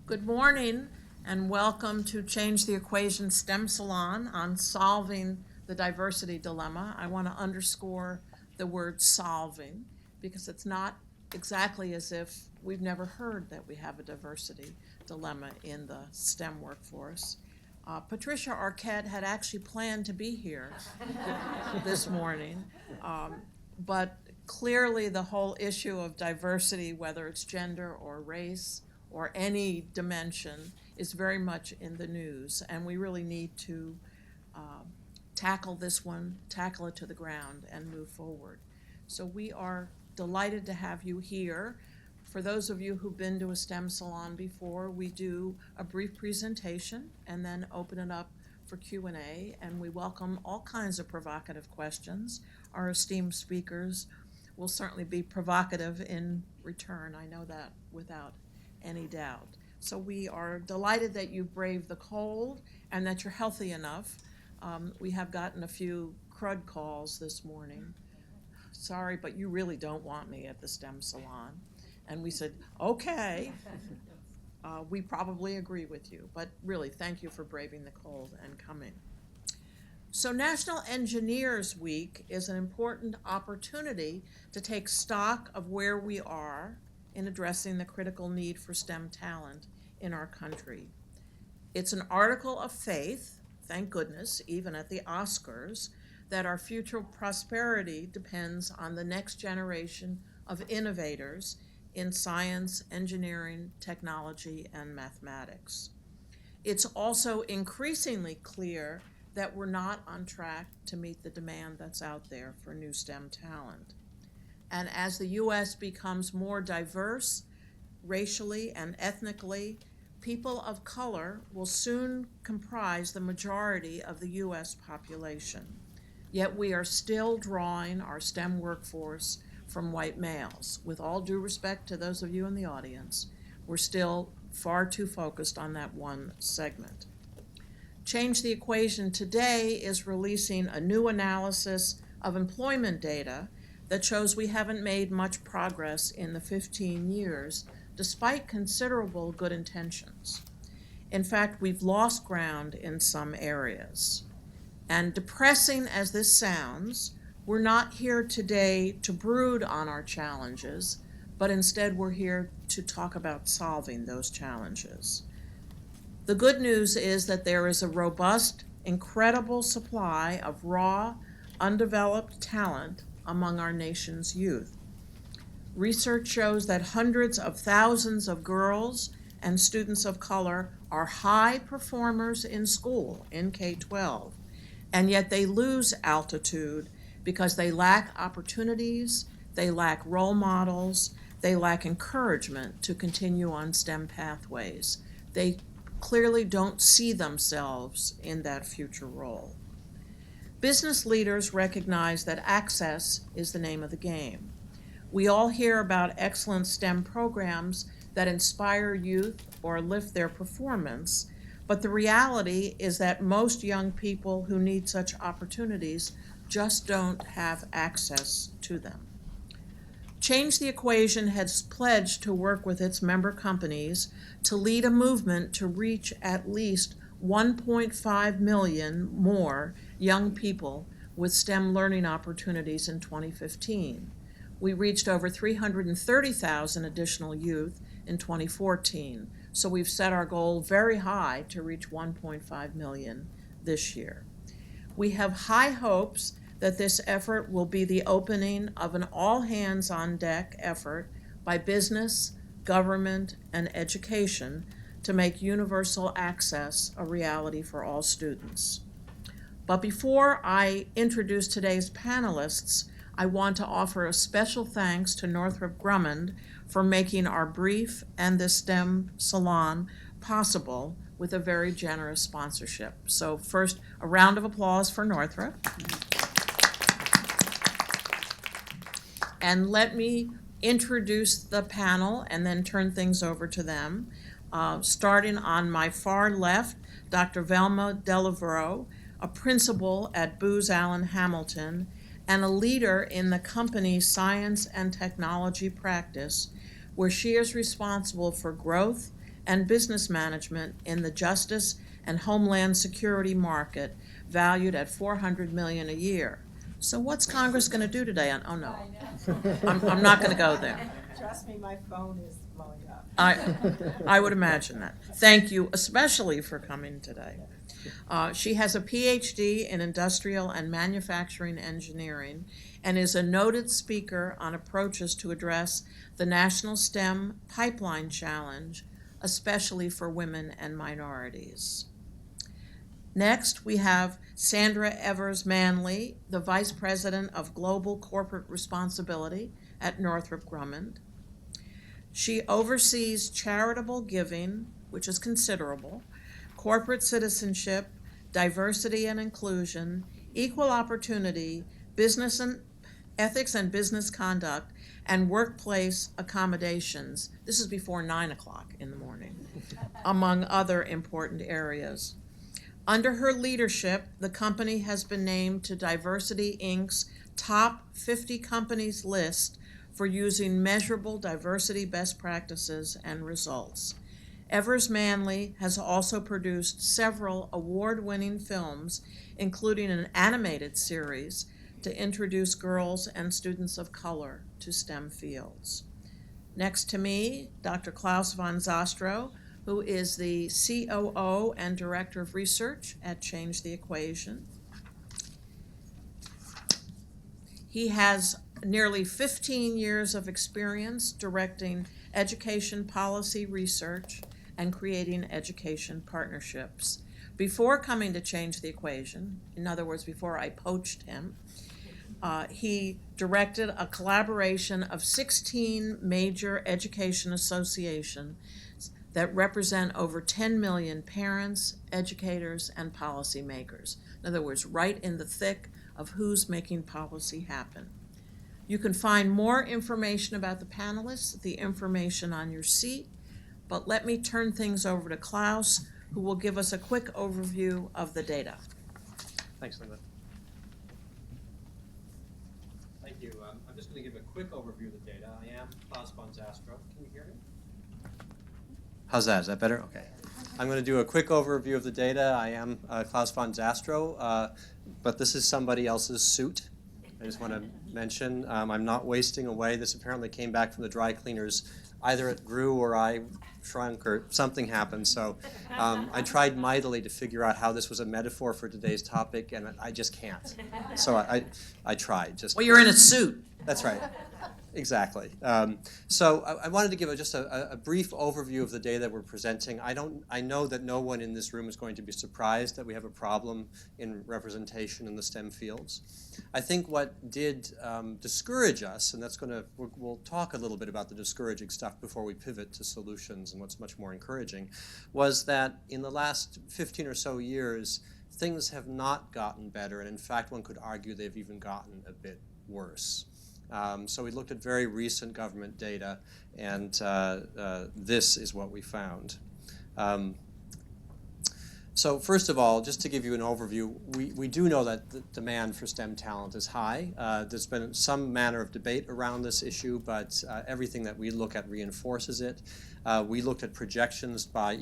Good morning and welcome to Change the Equation STEM Salon on solving the diversity dilemma. I want to underscore the word solving because it's not exactly as if we've never heard that we have a diversity dilemma in the STEM workforce. Patricia Arquette had actually planned to be here this morning, but clearly the whole issue of diversity, whether it's gender or race, or any dimension, is very much in the news, and we really need to tackle this one, tackle it to the ground, and move forward. So we are delighted to have you here. For those of you who've been to a STEM salon before, we do a brief presentation and then open it up for Q&A, and we welcome all kinds of provocative questions. Our esteemed speakers will certainly be provocative in return, I know that without any doubt. So we are delighted that you braved the cold and that you're healthy enough. We have gotten a few crud calls this morning. Sorry, but you really don't want me at the STEM salon. And we said, okay, we probably agree with you, but really thank you for braving the cold and coming. So National Engineers Week is an important opportunity to take stock of where we are in addressing the critical need for STEM talent in our country. It's an article of faith, thank goodness, even at the Oscars, that our future prosperity depends on the next generation of innovators in science, engineering, technology, and mathematics. It's also increasingly clear that we're not on track to meet the demand that's out there for new STEM talent. And as the U.S. becomes more diverse, racially and ethnically, people of color will soon comprise the majority of the U.S. population. Yet we are still drawing our STEM workforce from white males. With all due respect to those of you in the audience, we're still far too focused on that one segment. Change the Equation today is releasing a new analysis of employment data that shows we haven't made much progress in the 15 years, despite considerable good intentions. In fact, we've lost ground in some areas. And depressing as this sounds, we're not here today to brood on our challenges, but instead we're here to talk about solving those challenges. The good news is that there is a robust, incredible supply of raw, undeveloped talent among our nation's youth. Research shows that hundreds of thousands of girls and students of color are high performers in school, in K-12, and yet they lose altitude because they lack opportunities, they lack role models, they lack encouragement to continue on STEM pathways. They clearly don't see themselves in that future role. Business leaders recognize that access is the name of the game. We all hear about excellent STEM programs that inspire youth or lift their performance, but the reality is that most young people who need such opportunities just don't have access to them. Change the Equation has pledged to work with its member companies to lead a movement to reach at least 1.5 million more young people with STEM learning opportunities in 2015. We reached over 330,000 additional youth in 2014, so we've set our goal very high to reach 1.5 million this year. We have high hopes that this effort will be the opening of an all-hands-on-deck effort by business, government, and education to make universal access a reality for all students. But before I introduce today's panelists, I want to offer a special thanks to Northrop Grumman for making our brief and the STEM Salon possible with a very generous sponsorship. So first, a round of applause for Northrop. And let me introduce the panel and then turn things over to them. Starting on my far left, Dr. Velma Deleveaux, a principal at Booz Allen Hamilton and a leader in the company's science and technology practice, where she is responsible for growth and business management in the justice and homeland security market, valued at $400 million a year. So what's Congress going to do today? Oh no, I'm not going to go there. Trust me, my phone is blowing up. I would imagine that. Thank you especially for coming today. She has a PhD in industrial and manufacturing engineering and is a noted speaker on approaches to address the National STEM Pipeline Challenge, especially for women and minorities. Next, we have Sandra Evers Manly, the Vice President of Global Corporate Responsibility at Northrop Grumman. She oversees charitable giving, which is considerable, corporate citizenship, diversity and inclusion, equal opportunity, business and ethics and business conduct, and workplace accommodations. This is before 9 o'clock in the morning, among other important areas. Under her leadership, the company has been named to Diversity Inc.'s top 50 companies list for using measurable diversity best practices and results. Evers Manly has also produced several award-winning films, including an animated series to introduce girls and students of color to STEM fields. Next to me, Dr. Claus von Zastrow, who is the COO and Director of Research at Change the Equation. He has nearly 15 years of experience directing education policy research and creating education partnerships. Before coming to Change the Equation, in other words, before I poached him, he directed a collaboration of 16 major education associations that represent over 10 million parents, educators, and policymakers. In other words, right in the thick of who's making policy happen. You can find more information about the panelists, the information on your seat, but let me turn things over to Claus, who will give us a quick overview of the data. Thanks, Linda. Thank you. I'm just going to give a quick overview of the data. I am Claus von Zastrow. Can you hear me? How's that? Is that better? Okay. I'm going to do a quick overview of the data. I am Claus von Zastrow, but this is somebody else's suit. I just want to mention I'm not wasting away. This apparently came back from the dry cleaners. Either it grew or I shrunk or something happened. So I tried mightily to figure out how this was a metaphor for today's topic, and I just can't. So I tried. Well, you're in a suit. That's right. Exactly. So I wanted to give just a brief overview of the data that we're presenting. I know that no one in this room is going to be surprised that we have a problem in representation in the STEM fields. I think what did discourage us, and we'll talk a little bit about the discouraging stuff before we pivot to solutions and what's much more encouraging, was that in the last 15 or so years, things have not gotten better, and in fact, one could argue they've even gotten a bit worse. So we looked at very recent government data, and this is what we found. So first of all, just to give you an overview, we do know that the demand for STEM talent is high. There's been some manner of debate around this issue, but everything that we look at reinforces it. We looked at projections by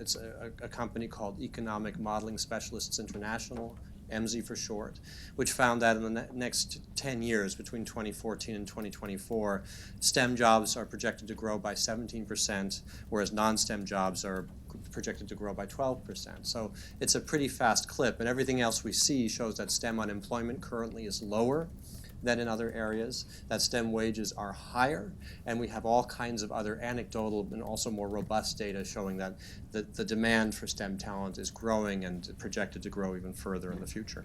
it's a company called Economic Modeling Specialists International, EMSI for short, which found that in the next 10 years, between 2014 and 2024, STEM jobs are projected to grow by 17%, whereas non-STEM jobs are projected to grow by 12%. So it's a pretty fast clip, and everything else we see shows that STEM unemployment currently is lower than in other areas, that STEM wages are higher, and we have all kinds of other anecdotal and also more robust data showing that the demand for STEM talent is growing and projected to grow even further in the future.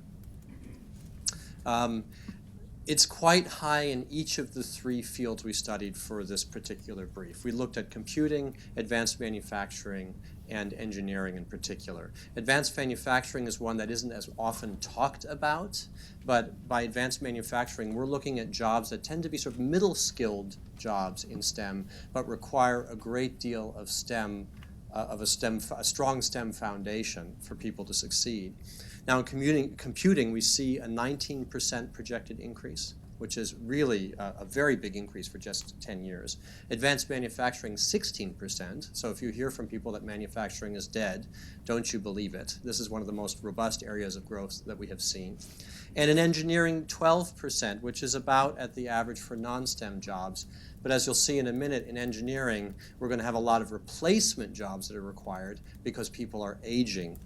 It's quite high in each of the three fields we studied for this particular brief. We looked at computing, advanced manufacturing, and engineering in particular. Advanced manufacturing is one that isn't as often talked about, but by advanced manufacturing, we're looking at jobs that tend to be sort of middle-skilled jobs in STEM, but require a great deal of a strong STEM foundation for people to succeed. Now in computing, we see a 19% projected increase which is really a very big increase for just 10 years. Advanced manufacturing, 16%. So if you hear from people that manufacturing is dead, don't you believe it. This is one of the most robust areas of growth that we have seen. And in engineering, 12%, which is about at the average for non-STEM jobs. But as you'll see in a minute, in engineering, we're going to have a lot of replacement jobs that are required because people are aging.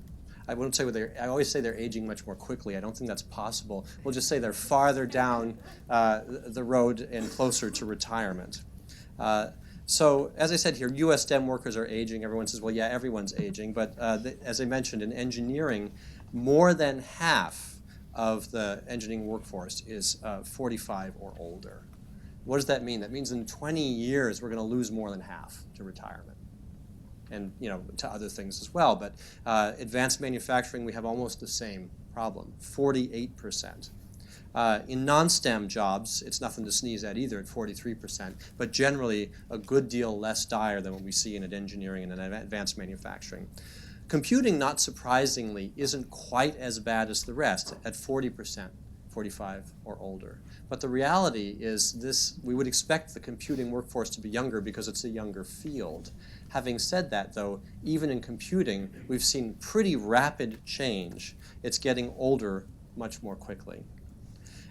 I wouldn't say I always say they're aging much more quickly. I don't think that's possible. We'll just say they're farther down the road and closer to retirement. So as I said here, U.S. STEM workers are aging. Everyone says, well, yeah, everyone's aging. But as I mentioned, in engineering, more than half of the engineering workforce is 45 or older. What does that mean? That means in 20 years, we're going to lose more than half to retirement. And to other things as well. But advanced manufacturing, we have almost the same problem, 48%. In non-STEM jobs, it's nothing to sneeze at either at 43%, but generally a good deal less dire than what we see in engineering and in advanced manufacturing. Computing, not surprisingly, isn't quite as bad as the rest at 40%, 45 or older. But the reality is we would expect the computing workforce to be younger because it's a younger field. Having said that, though, even in computing, we've seen pretty rapid change. It's getting older much more quickly.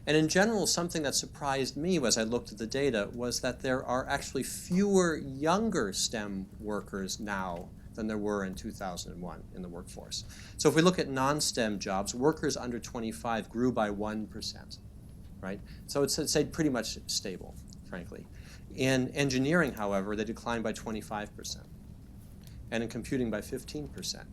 And in general, something that surprised me as I looked at the data was that there are actually fewer younger STEM workers now than there were in 2001 in the workforce. So if we look at non-STEM jobs, workers under 25 grew by 1%, right? So it's stayed pretty much stable, frankly. In engineering, however, they declined by 25%, and in computing by 15%.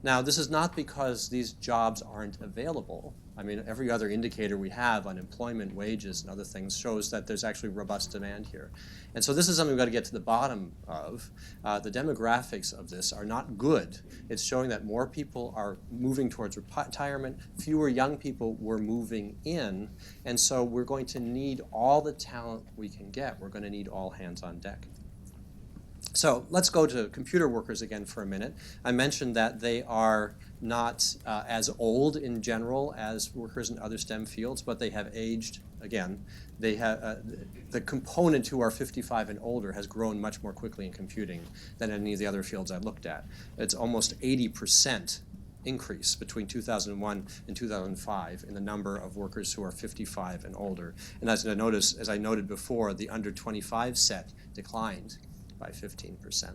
Now, this is not because these jobs aren't available. I mean, every other indicator we have, unemployment, wages, and other things, shows that there's actually robust demand here. And so this is something we've got to get to the bottom of. The demographics of this are not good. It's showing that more people are moving towards retirement, fewer young people were moving in, and so we're going to need all the talent we can get. We're going to need all hands on deck. So let's go to computer workers again for a minute. I mentioned that they are not as old in general as workers in other STEM fields, but they have aged. Again, they have the component who are 55 and older has grown much more quickly in computing than any of the other fields I looked at. It's almost 80% increase between 2001 and 2005 in the number of workers who are 55 and older. And as I noted before, the under 25 set declined by 15%.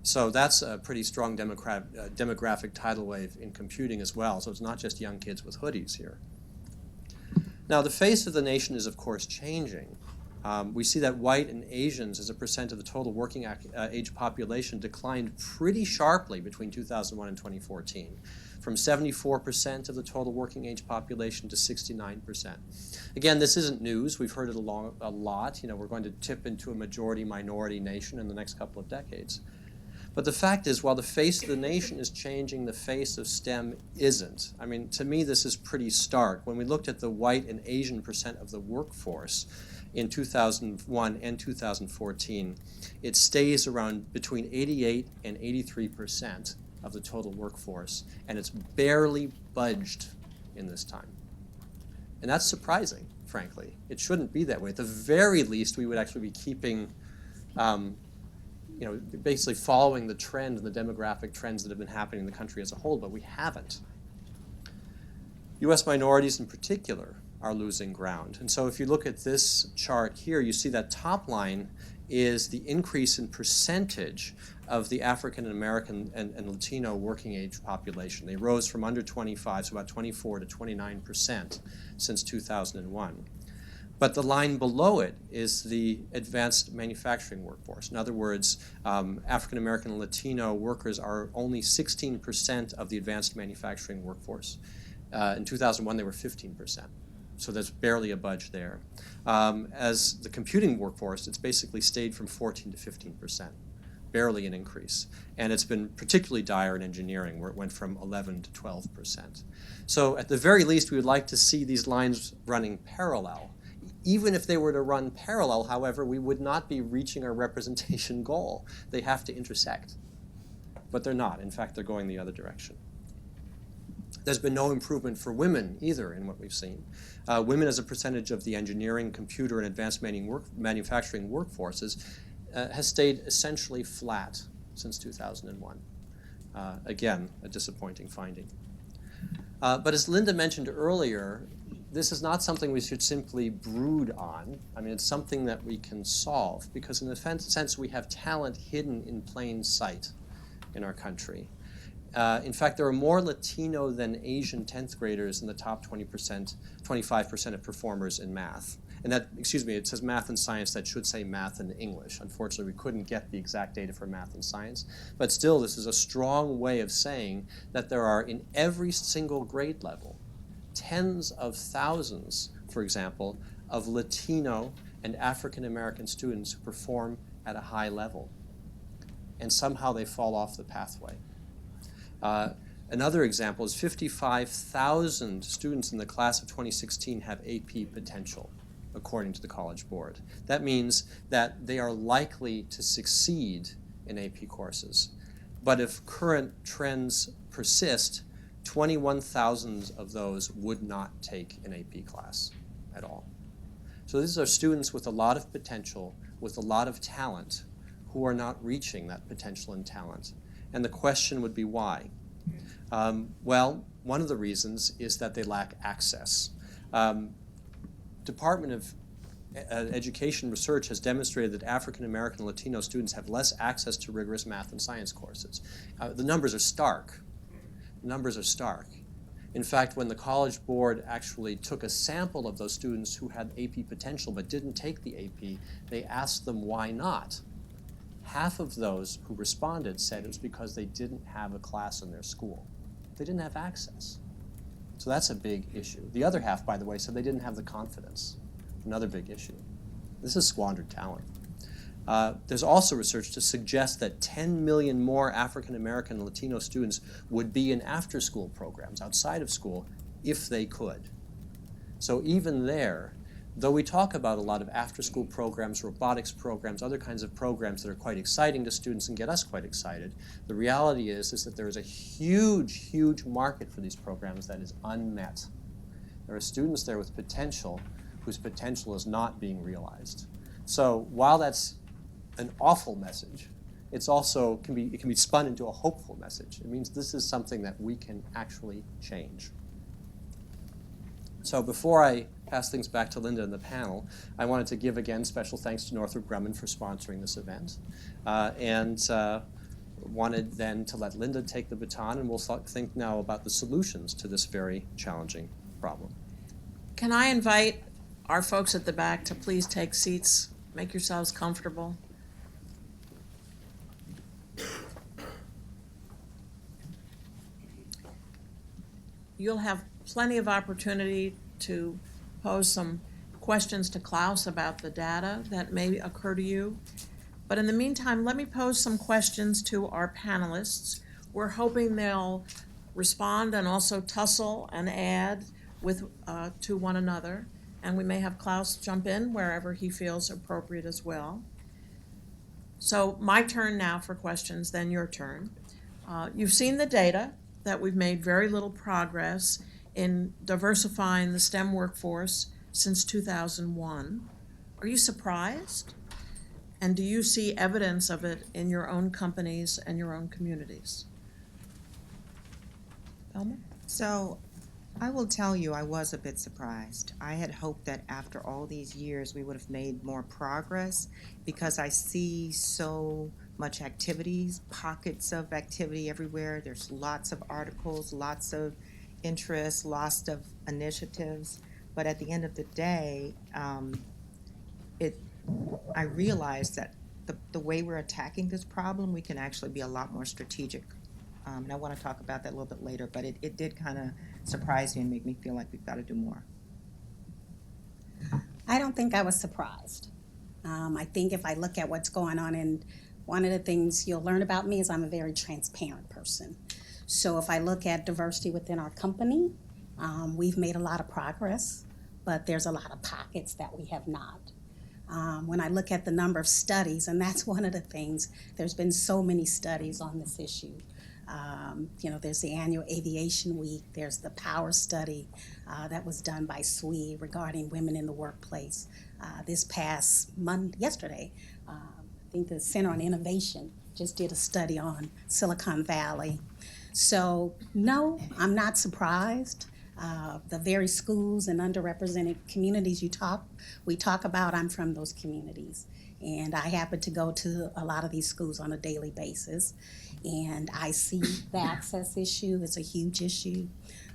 So that's a pretty strong demographic tidal wave in computing as well. So it's not just young kids with hoodies here. Now, the face of the nation is, of course, changing. We see that white and Asians as a percent of the total working age population declined pretty sharply between 2001 and 2014, from 74% of the total working age population to 69%. Again, this isn't news. We've heard it a lot. We're going to tip into a majority-minority nation in the next couple of decades. But the fact is, while the face of the nation is changing, the face of STEM isn't. I mean, to me, this is pretty stark. When we looked at the white and Asian percent of the workforce in 2001 and 2014, it stays around between 88 and 83% of the total workforce, and it's barely budged in this time. And that's surprising, frankly. It shouldn't be that way. At the very least, we would actually be keeping basically following the trend and the demographic trends that have been happening in the country as a whole, but we haven't. U.S. minorities in particular are losing ground. And so if you look at this chart here, you see that top line is the increase in percentage of the African American and Latino working age population. They rose from under 25, so about 24 to 29% since 2001. But the line below it is the advanced manufacturing workforce. In other words, African American and Latino workers are only 16% of the advanced manufacturing workforce. In 2001, they were 15%. So there's barely a budge there. As the computing workforce, it's basically stayed from 14 to 15%, barely an increase. And it's been particularly dire in engineering, where it went from 11 to 12%. So at the very least, we would like to see these lines running parallel. Even if they were to run parallel, however, we would not be reaching our representation goal. They have to intersect. But they're not. In fact, they're going the other direction. There's been no improvement for women either in what we've seen. Women as a percentage of the engineering, computer, and advanced manufacturing workforces has stayed essentially flat since 2001. Again, a disappointing finding. But as Linda mentioned earlier, this is not something we should simply brood on. I mean, it's something that we can solve because in a sense we have talent hidden in plain sight in our country. In fact, there are more Latino than Asian 10th graders in the top 20%, 25% of performers in math. And that, excuse me, it says math and science, that should say math and English. Unfortunately, we couldn't get the exact data for math and science. But still, this is a strong way of saying that there are, in every single grade level, tens of thousands, for example, of Latino and African American students who perform at a high level. And somehow they fall off the pathway. Another example is 55,000 students in the class of 2016 have AP potential, according to the College Board. That means that they are likely to succeed in AP courses. But if current trends persist, 21,000 of those would not take an AP class at all. So these are students with a lot of potential, with a lot of talent, who are not reaching that potential and talent. And the question would be why? Well, one of the reasons is that they lack access. Department of Education research has demonstrated that African American and Latino students have less access to rigorous math and science courses. The numbers are stark. The numbers are stark. In fact, when the College Board actually took a sample of those students who had AP potential but didn't take the AP, they asked them why not. Half of those who responded said it was because they didn't have a class in their school. They didn't have access. So that's a big issue. The other half, by the way, said they didn't have the confidence. Another big issue. This is squandered talent. There's also research to suggest that 10 million more African American and Latino students would be in after-school programs outside of school if they could. So even there, though we talk about a lot of after-school programs, robotics programs, other kinds of programs that are quite exciting to students and get us quite excited, the reality is that there is a huge, huge market for these programs that is unmet. There are students there with potential whose potential is not being realized. So while that's an awful message, it's also it can be spun into a hopeful message. It means this is something that we can actually change. So before I pass things back to Linda and the panel, I wanted to give again special thanks to Northrop Grumman for sponsoring this event, and wanted then to let Linda take the baton, and we'll think now about the solutions to this very challenging problem. Can I invite our folks at the back to please take seats, make yourselves comfortable? You'll have plenty of opportunity to pose some questions to Claus about the data that may occur to you. But in the meantime, let me pose some questions to our panelists. We're hoping they'll respond and also tussle and add with to one another. And we may have Claus jump in wherever he feels appropriate as well. So my turn now for questions, then your turn. You've seen the data that we've made very little progress in diversifying the STEM workforce since 2001. Are you surprised? And do you see evidence of it in your own companies and your own communities? Velma? So I will tell you I was a bit surprised. I had hoped that after all these years we would have made more progress because I see so much activities, pockets of activity everywhere. There's lots of articles, lots of interest, lots of initiatives. But at the end of the day, I realized that the way we're attacking this problem, we can actually be a lot more strategic. And I want to talk about that a little bit later, but it did kind of surprise me and make me feel like we've got to do more. I don't think I was surprised. I think if I look at what's going on, and one of the things you'll learn about me is I'm a very transparent person. So if I look at diversity within our company, we've made a lot of progress, but there's a lot of pockets that we have not. When I look at the number of studies, and that's one of the things, there's been so many studies on this issue. There's the annual Aviation Week, there's the Power Study that was done by SWE regarding women in the workplace. This past yesterday, I think the Center on Innovation just did a study on Silicon Valley. So no, I'm not surprised. The very schools and underrepresented communities we talk about, I'm from those communities. And I happen to go to a lot of these schools on a daily basis. And I see the access issue is a huge issue.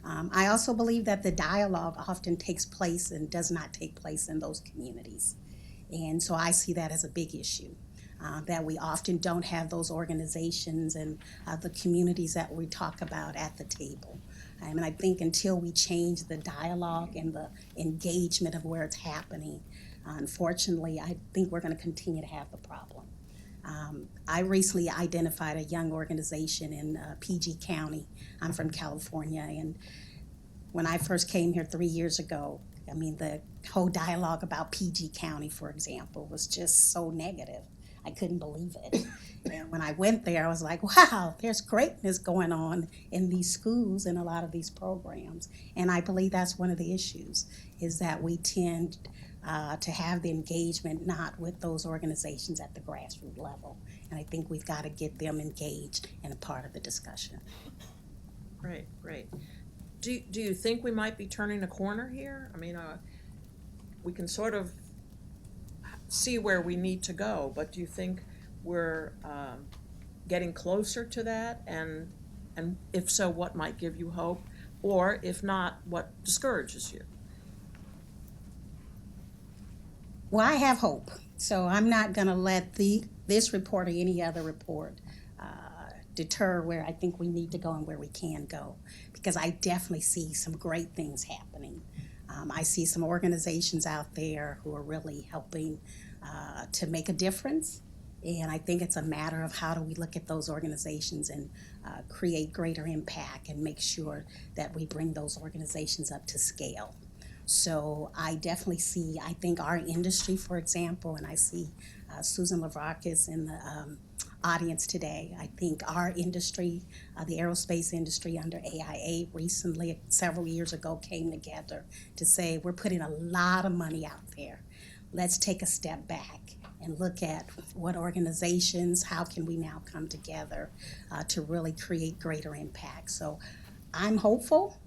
I also believe that the dialogue often takes place and does not take place in those communities. And so I see that as a big issue, that we often don't have those organizations and the communities that we talk about at the table. And I think until we change the dialogue and the engagement of where it's happening, unfortunately, I think we're going to continue to have the problem. I recently identified a young organization in PG County. I'm from California, and when I first came here 3 years ago, the whole dialogue about PG County, for example, was just so negative. I couldn't believe it. And when I went there, I was like, wow, there's greatness going on in these schools and a lot of these programs. And I believe that's one of the issues, is that we tend to have the engagement not with those organizations at the grassroots level. And I think we've got to get them engaged and a part of the discussion. Great, great. Do you think we might be turning a corner here? We can sort of see where we need to go, but do you think we're getting closer to that? And if so, what might give you hope? Or if not, what discourages you? Well, I have hope, so I'm not going to let this report or any other report deter where I think we need to go and where we can go, because I definitely see some great things happening. I see some organizations out there who are really helping to make a difference, and I think it's a matter of how do we look at those organizations and create greater impact and make sure that we bring those organizations up to scale. So I definitely see, I think our industry, for example, and I see Susan Lavrakis in the audience today, I think our industry, the aerospace industry under AIA recently, several years ago, came together to say we're putting a lot of money out there. Let's take a step back and look at what organizations, how can we now come together to really create greater impact. So I'm hopeful.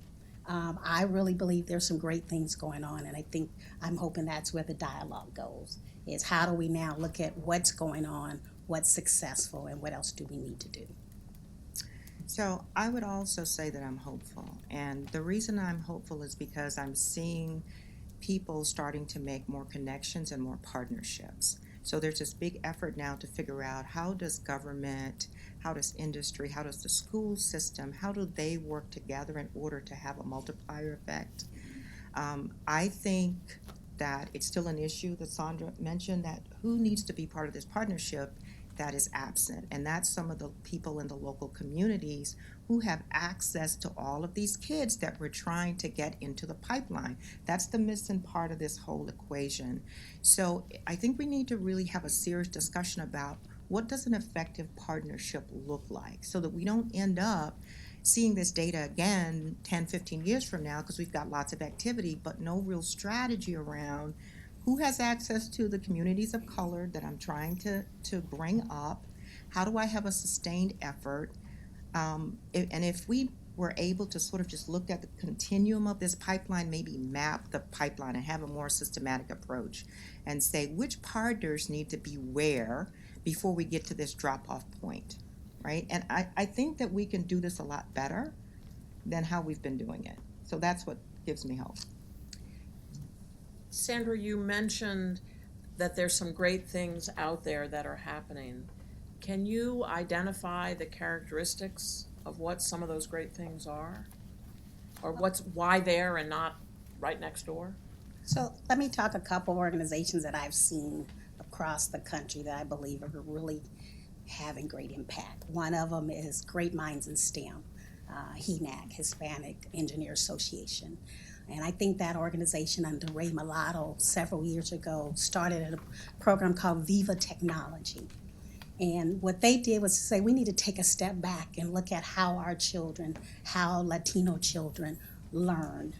I really believe there's some great things going on, and I'm hoping that's where the dialogue goes, is how do we now look at what's going on, what's successful, and what else do we need to do. So I would also say that I'm hopeful, and the reason I'm hopeful is because I'm seeing people starting to make more connections and more partnerships. So there's this big effort now to figure out, how does government, how does industry, how does the school system, how do they work together in order to have a multiplier effect? I think that it's still an issue that Sandra mentioned, that who needs to be part of this partnership that is absent, and that's some of the people in the local communities who have access to all of these kids that we're trying to get into the pipeline. That's the missing part of this whole equation. So I think we need to really have a serious discussion about what does an effective partnership look like, so that we don't end up seeing this data again 10, 15 years from now, because we've got lots of activity but no real strategy around who has access to the communities of color that I'm trying to bring up. How do I have a sustained effort? And if we were able to sort of just look at the continuum of this pipeline, maybe map the pipeline and have a more systematic approach and say which partners need to be where before we get to this drop-off point, right? And I think that we can do this a lot better than how we've been doing it. So that's what gives me hope. Sandra, you mentioned that there's some great things out there that are happening. Can you identify the characteristics of what some of those great things are? Or why there and not right next door? So let me talk a couple organizations that I've seen across the country that I believe are really having great impact. One of them is Great Minds in STEM, HENAC, Hispanic Engineer Association. And I think that organization under Ray Mulatto several years ago started a program called Viva Technology. And what they did was to say, we need to take a step back and look at how our children, how Latino children learn,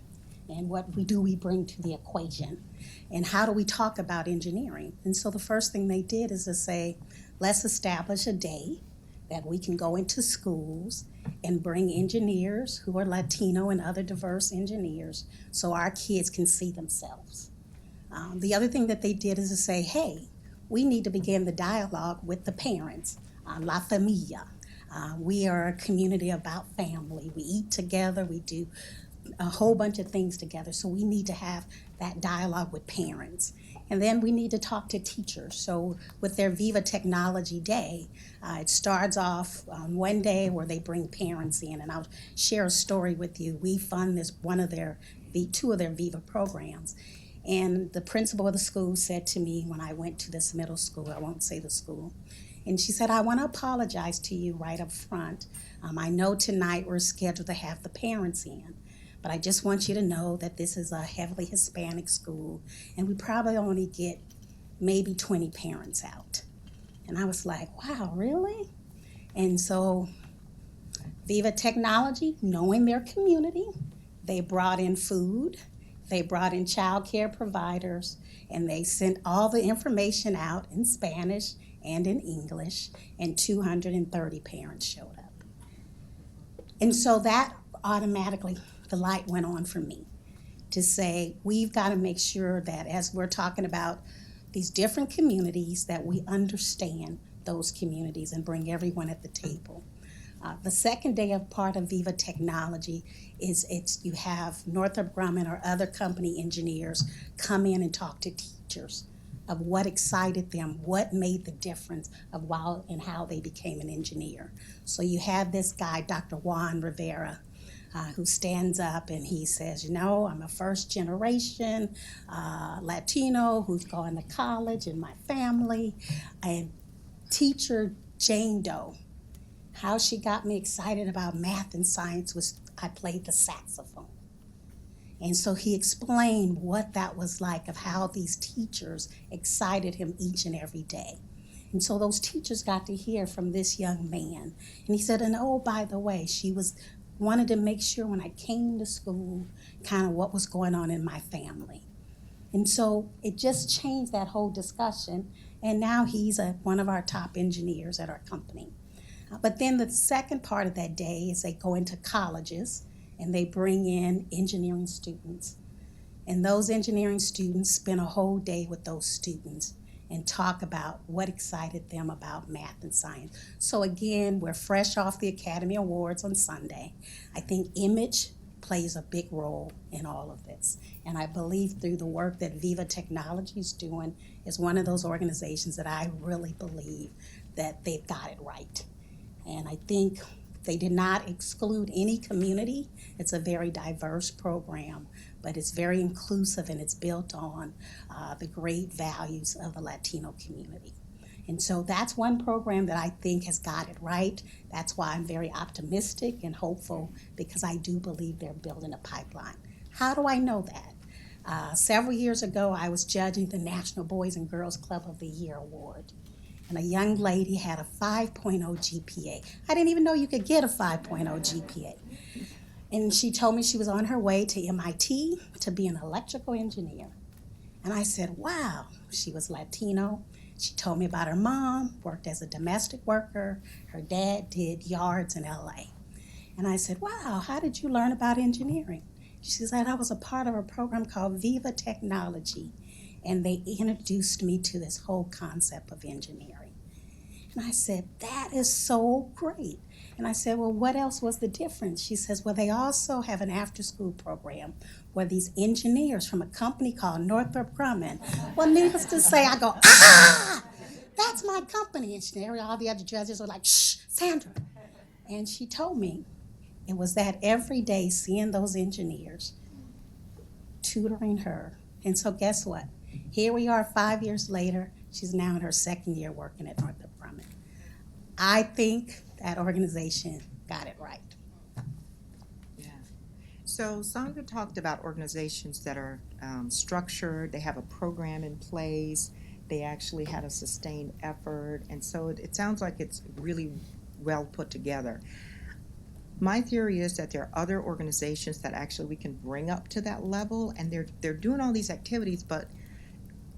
and what we bring to the equation, and how do we talk about engineering. And so the first thing they did is to say, let's establish a day that we can go into schools and bring engineers who are Latino and other diverse engineers so our kids can see themselves. The other thing that they did is to say, hey, we need to begin the dialogue with the parents, La Familia. We are a community about family. We eat together, we do a whole bunch of things together, so we need to have that dialogue with parents. And then we need to talk to teachers. So with their Viva Technology Day, it starts off on one day where they bring parents in, and I'll share a story with you. We fund this two of their Viva programs. And the principal of the school said to me when I went to this middle school, I won't say the school, and she said, I want to apologize to you right up front. I know tonight we're scheduled to have the parents in, but I just want you to know that this is a heavily Hispanic school, and we probably only get maybe 20 parents out. And I was like, wow, really? And so Viva Technology, knowing their community, they brought in food, they brought in child care providers, and they sent all the information out in Spanish and in English, and 230 parents showed up. And so that automatically, the light went on for me to say, we've got to make sure that as we're talking about these different communities, that we understand those communities and bring everyone at the table. The second day of part of Viva Technology is you have Northrop Grumman or other company engineers come in and talk to teachers of what excited them, what made the difference of why and how they became an engineer. So you have this guy, Dr. Juan Rivera, who stands up and he says, you know, I'm a first generation Latino who's going to college in my family. And teacher Jane Doe, how she got me excited about math and science was I played the saxophone. And so he explained what that was like, of how these teachers excited him each and every day. And so those teachers got to hear from this young man. And he said, and oh, by the way, she wanted to make sure when I came to school, kind of what was going on in my family. And so it just changed that whole discussion. And now he's one of our top engineers at our company. But then the second part of that day is they go into colleges and they bring in engineering students. And those engineering students spend a whole day with those students and talk about what excited them about math and science. So again, we're fresh off the Academy Awards on Sunday. I think image plays a big role in all of this. And I believe through the work that Viva Technology is doing is one of those organizations that I really believe that they've got it right. And I think they did not exclude any community. It's a very diverse program, but it's very inclusive and it's built on the great values of the Latino community. And so that's one program that I think has got it right. That's why I'm very optimistic and hopeful, because I do believe they're building a pipeline. How do I know that? Several years ago, I was judging the National Boys and Girls Club of the Year Award. And a young lady had a 5.0 GPA. I didn't even know you could get a 5.0 GPA. And she told me she was on her way to MIT to be an electrical engineer. And I said, wow, she was Latino. She told me about her mom, worked as a domestic worker. Her dad did yards in LA. And I said, wow, how did you learn about engineering? She said, I was a part of a program called Viva Technology, and they introduced me to this whole concept of engineering. And I said, that is so great. And I said, well, what else was the difference? She says, well, they also have an after-school program where these engineers from a company called Northrop Grumman. Well, needless to say, I go, that's my company. And all the other judges were like, shh, Sandra. And she told me it was that every day seeing those engineers tutoring her. And so guess what? Here we are 5 years later. She's now in her second year working at Northrop Grumman. I think that organization got it right. Yeah. So Sandra talked about organizations that are structured, they have a program in place, They actually had a sustained effort, and so it sounds like it's really well put together. My theory is that there are other organizations that actually we can bring up to that level, and they're doing all these activities, but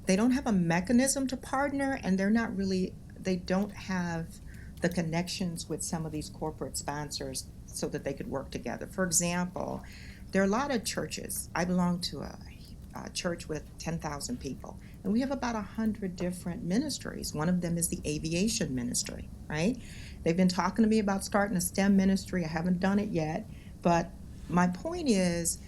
they don't have a mechanism to partner, and they don't have the connections with some of these corporate sponsors so that they could work together. For example, there are a lot of churches. I belong to a church with 10,000 people, and we have about 100 different ministries. One of them is the aviation ministry, right? They've been talking to me about starting a STEM ministry. I haven't done it yet, but my point is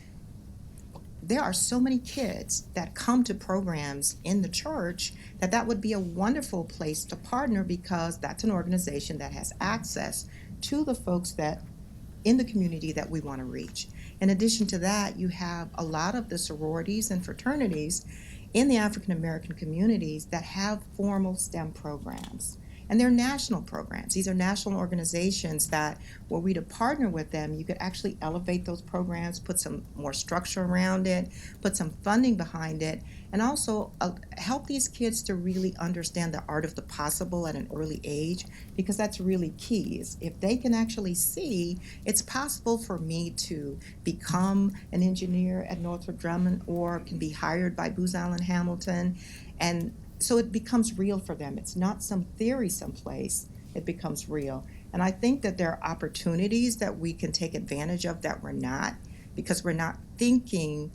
there are so many kids that come to programs in the church that would be a wonderful place to partner, because that's an organization that has access to the folks that in the community that we want to reach. In addition to that, you have a lot of the sororities and fraternities in the African American communities that have formal STEM programs. And they're national programs. These are national organizations that, were we to partner with them, you could actually elevate those programs, put some more structure around it, put some funding behind it, and also help these kids to really understand the art of the possible at an early age, because that's really key. Is if they can actually see it's possible for me to become an engineer at Northrop Grumman, or can be hired by Booz Allen Hamilton, and so it becomes real for them. It's not some theory someplace, it becomes real. And I think that there are opportunities that we can take advantage of that we're not, because we're not thinking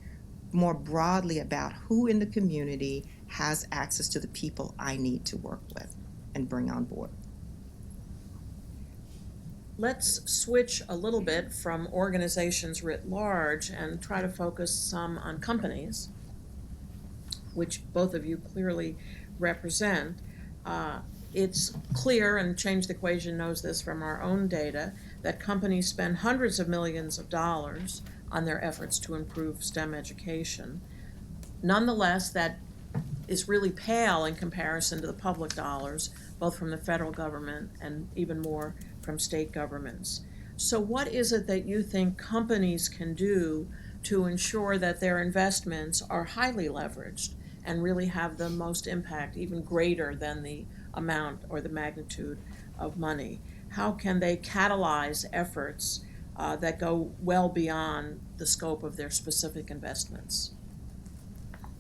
more broadly about who in the community has access to the people I need to work with and bring on board. Let's switch a little bit from organizations writ large and try to focus some on companies, which both of you clearly represent. It's clear, and Change the Equation knows this from our own data, that companies spend hundreds of millions of dollars on their efforts to improve STEM education. Nonetheless, that is really pale in comparison to the public dollars, both from the federal government and even more from state governments. So what is it that you think companies can do to ensure that their investments are highly leveraged and really have the most impact, even greater than the amount or the magnitude of money? How can they catalyze efforts that go well beyond the scope of their specific investments?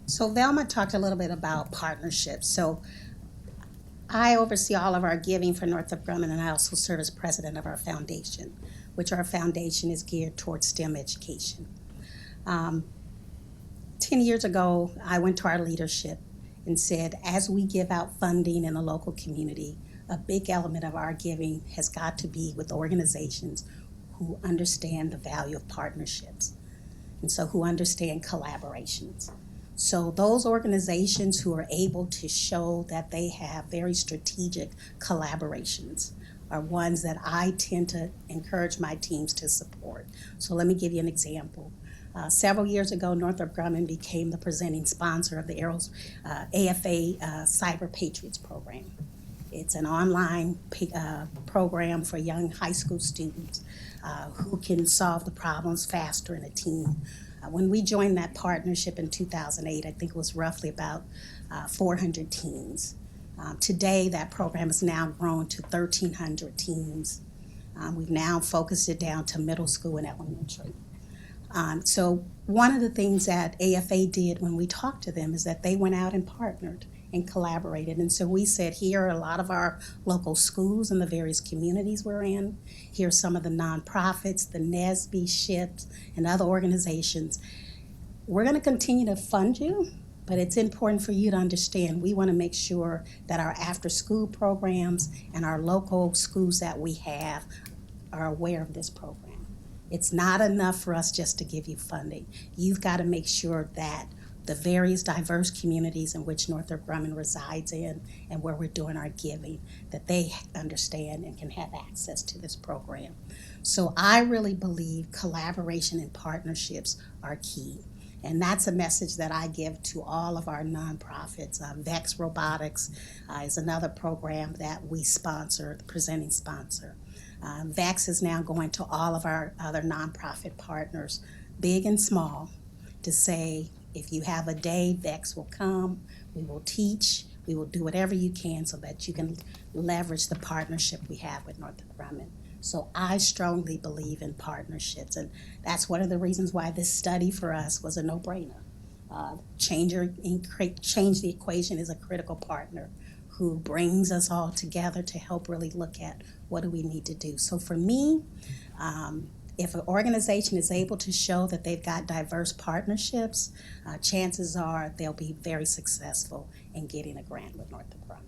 So Velma talked a little bit about partnerships. So I oversee all of our giving for Northrop Grumman, and I also serve as president of our foundation, which our foundation is geared towards STEM education. 10 years ago, I went to our leadership and said, as we give out funding in a local community, a big element of our giving has got to be with organizations who understand the value of partnerships, and so who understand collaborations. So those organizations who are able to show that they have very strategic collaborations are ones that I tend to encourage my teams to support. So let me give you an example. Several years ago, Northrop Grumman became the presenting sponsor of the AFA Cyber Patriots program. It's an online program for young high school students who can solve the problems faster in a team. When we joined that partnership in 2008, I think it was roughly about 400 teams. Today, that program has now grown to 1,300 teams. We've now focused it down to middle school and elementary. So one of the things that AFA did when we talked to them is that they went out and partnered and collaborated. And so we said, here are a lot of our local schools in the various communities we're in. Here are some of the nonprofits, the NSBE, SHIPs, and other organizations. We're going to continue to fund you, but it's important for you to understand we want to make sure that our after-school programs and our local schools that we have are aware of this program. It's not enough for us just to give you funding. You've got to make sure that the various diverse communities in which Northrop Grumman resides in and where we're doing our giving, that they understand and can have access to this program. So I really believe collaboration and partnerships are key. And that's a message that I give to all of our nonprofits. VEX Robotics is another program that we sponsor, the presenting sponsor. VEX is now going to all of our other nonprofit partners, big and small, to say, if you have a day, VEX will come, we will teach, We will do whatever you can so that you can leverage the partnership we have with Northrop Grumman. So I strongly believe in partnerships, and that's one of the reasons why this study for us was a no-brainer. Change the Equation is a critical partner who brings us all together to help really look at what do we need to do. So for me, if an organization is able to show that they've got diverse partnerships, chances are they'll be very successful in getting a grant with Northrop Grumman.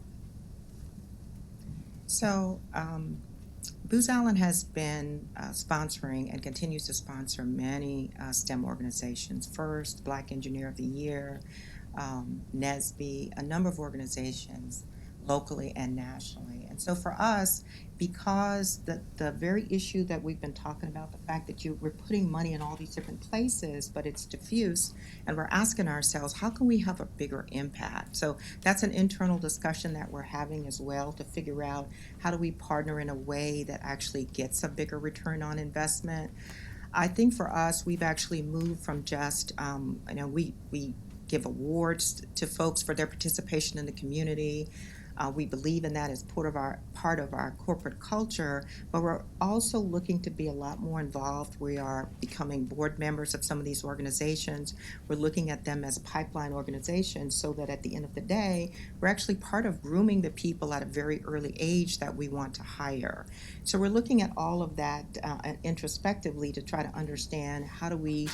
So, Booz Allen has been sponsoring and continues to sponsor many STEM organizations. First, Black Engineer of the Year, NSBE, a number of organizations locally and nationally. And so for us, because the very issue that we've been talking about, the fact that we're putting money in all these different places, but it's diffuse, and we're asking ourselves, how can we have a bigger impact? So that's an internal discussion that we're having as well to figure out how do we partner in a way that actually gets a bigger return on investment. I think for us, we've actually moved from just, we give awards to folks for their participation in the community. We believe in that as part of our corporate culture, but we're also looking to be a lot more involved. We are becoming board members of some of these organizations. We're looking at them as pipeline organizations so that at the end of the day, we're actually part of grooming the people at a very early age that we want to hire. So we're looking at all of that introspectively to try to understand how do we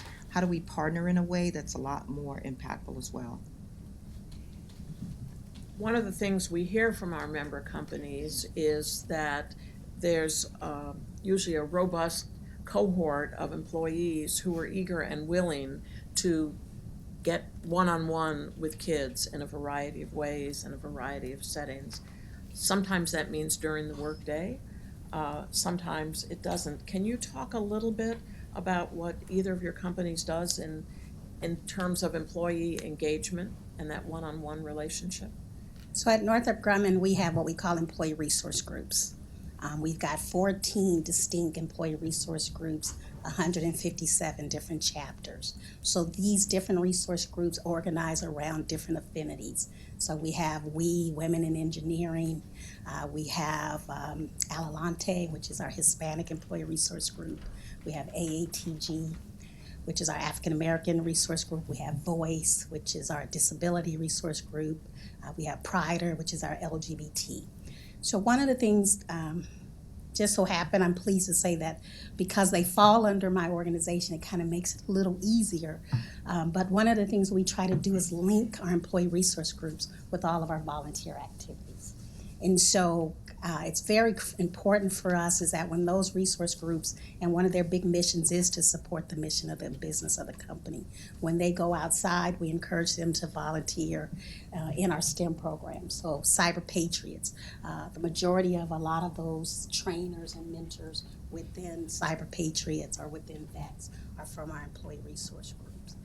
partner in a way that's a lot more impactful as well. One of the things we hear from our member companies is that there's usually a robust cohort of employees who are eager and willing to get one-on-one with kids in a variety of ways, in a variety of settings. Sometimes that means during the workday, sometimes it doesn't. Can you talk a little bit about what either of your companies does in terms of employee engagement and that one-on-one relationship? So at Northrop Grumman, we have what we call employee resource groups. We've got 14 distinct employee resource groups, 157 different chapters. So these different resource groups organize around different affinities. So we have Women in Engineering. We have Adelante, which is our Hispanic employee resource group. We have AATG, which is our African American resource group. We have Voice, which is our disability resource group. We have Prider, which is our LGBT. So one of the things, just so happened, I'm pleased to say that because they fall under my organization, it kind of makes it a little easier. But one of the things we try to do is link our employee resource groups with all of our volunteer activities. And so it's very important for us is that when those resource groups, and one of their big missions is to support the mission of the business of the company. When they go outside, we encourage them to volunteer in our STEM programs. So Cyber Patriots, the majority of a lot of those trainers and mentors within Cyber Patriots or within VEX are from our employee resource groups.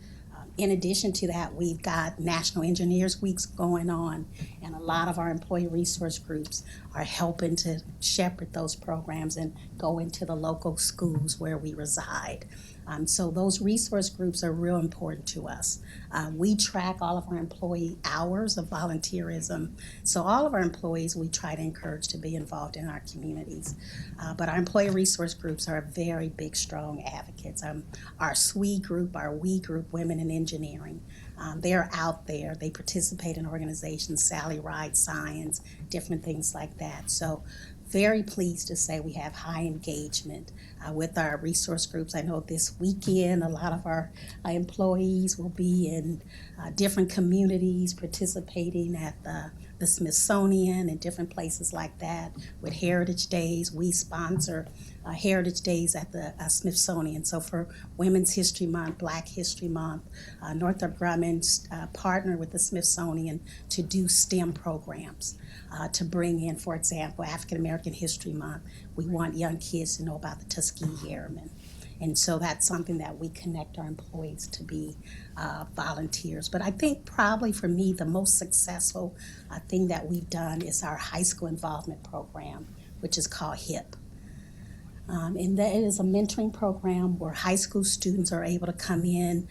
In addition to that, we've got National Engineers Weeks going on, and a lot of our employee resource groups are helping to shepherd those programs and go into the local schools where we reside. So those resource groups are real important to us. We track all of our employee hours of volunteerism. So all of our employees we try to encourage to be involved in our communities. But our employee resource groups are very big, strong advocates. Our SWE group, our WE group, Women in Engineering, they're out there. They participate in organizations, Sally Ride Science, different things like that. So very pleased to say we have high engagement with our resource groups. I know this weekend a lot of our employees will be in different communities participating at the Smithsonian and different places like that. With Heritage Days, we sponsor Heritage Days at the Smithsonian. So for Women's History Month, Black History Month, Northrop Grumman partner with the Smithsonian to do STEM programs. To bring in, for example, African American History Month, we want young kids to know about the Tuskegee Airmen. And so that's something that we connect our employees to be volunteers. But I think probably for me, the most successful thing that we've done is our high school involvement program, which is called HIP. And that is a mentoring program where high school students are able to come in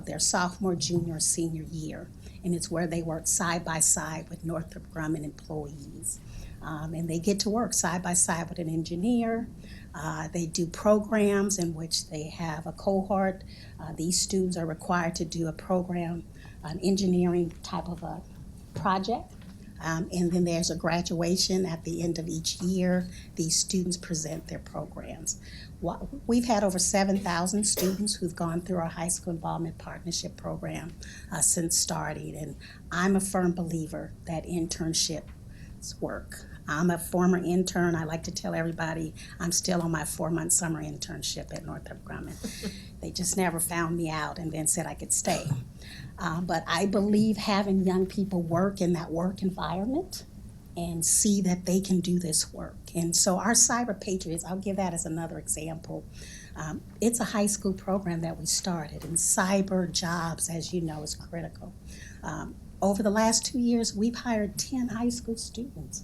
their sophomore, junior, senior year. and it's where they work side by side with Northrop Grumman employees. And they get to work side by side with an engineer. They do programs in which they have a cohort. These students are required to do a program, an engineering type of a project. And then there's a graduation at the end of each year. These students present their programs. We've had over 7,000 students who've gone through our high school involvement partnership program since starting. And I'm a firm believer that internships work. I'm a former intern. I like to tell everybody I'm still on my 4-month summer internship at Northrop Grumman. They just never found me out and then said I could stay. But I believe having young people work in that work environment and see that they can do this work. And so our Cyber Patriots, I'll give that as another example. It's a high school program that we started, and cyber jobs, as you know, is critical. Over the last 2 years, we've hired 10 high school students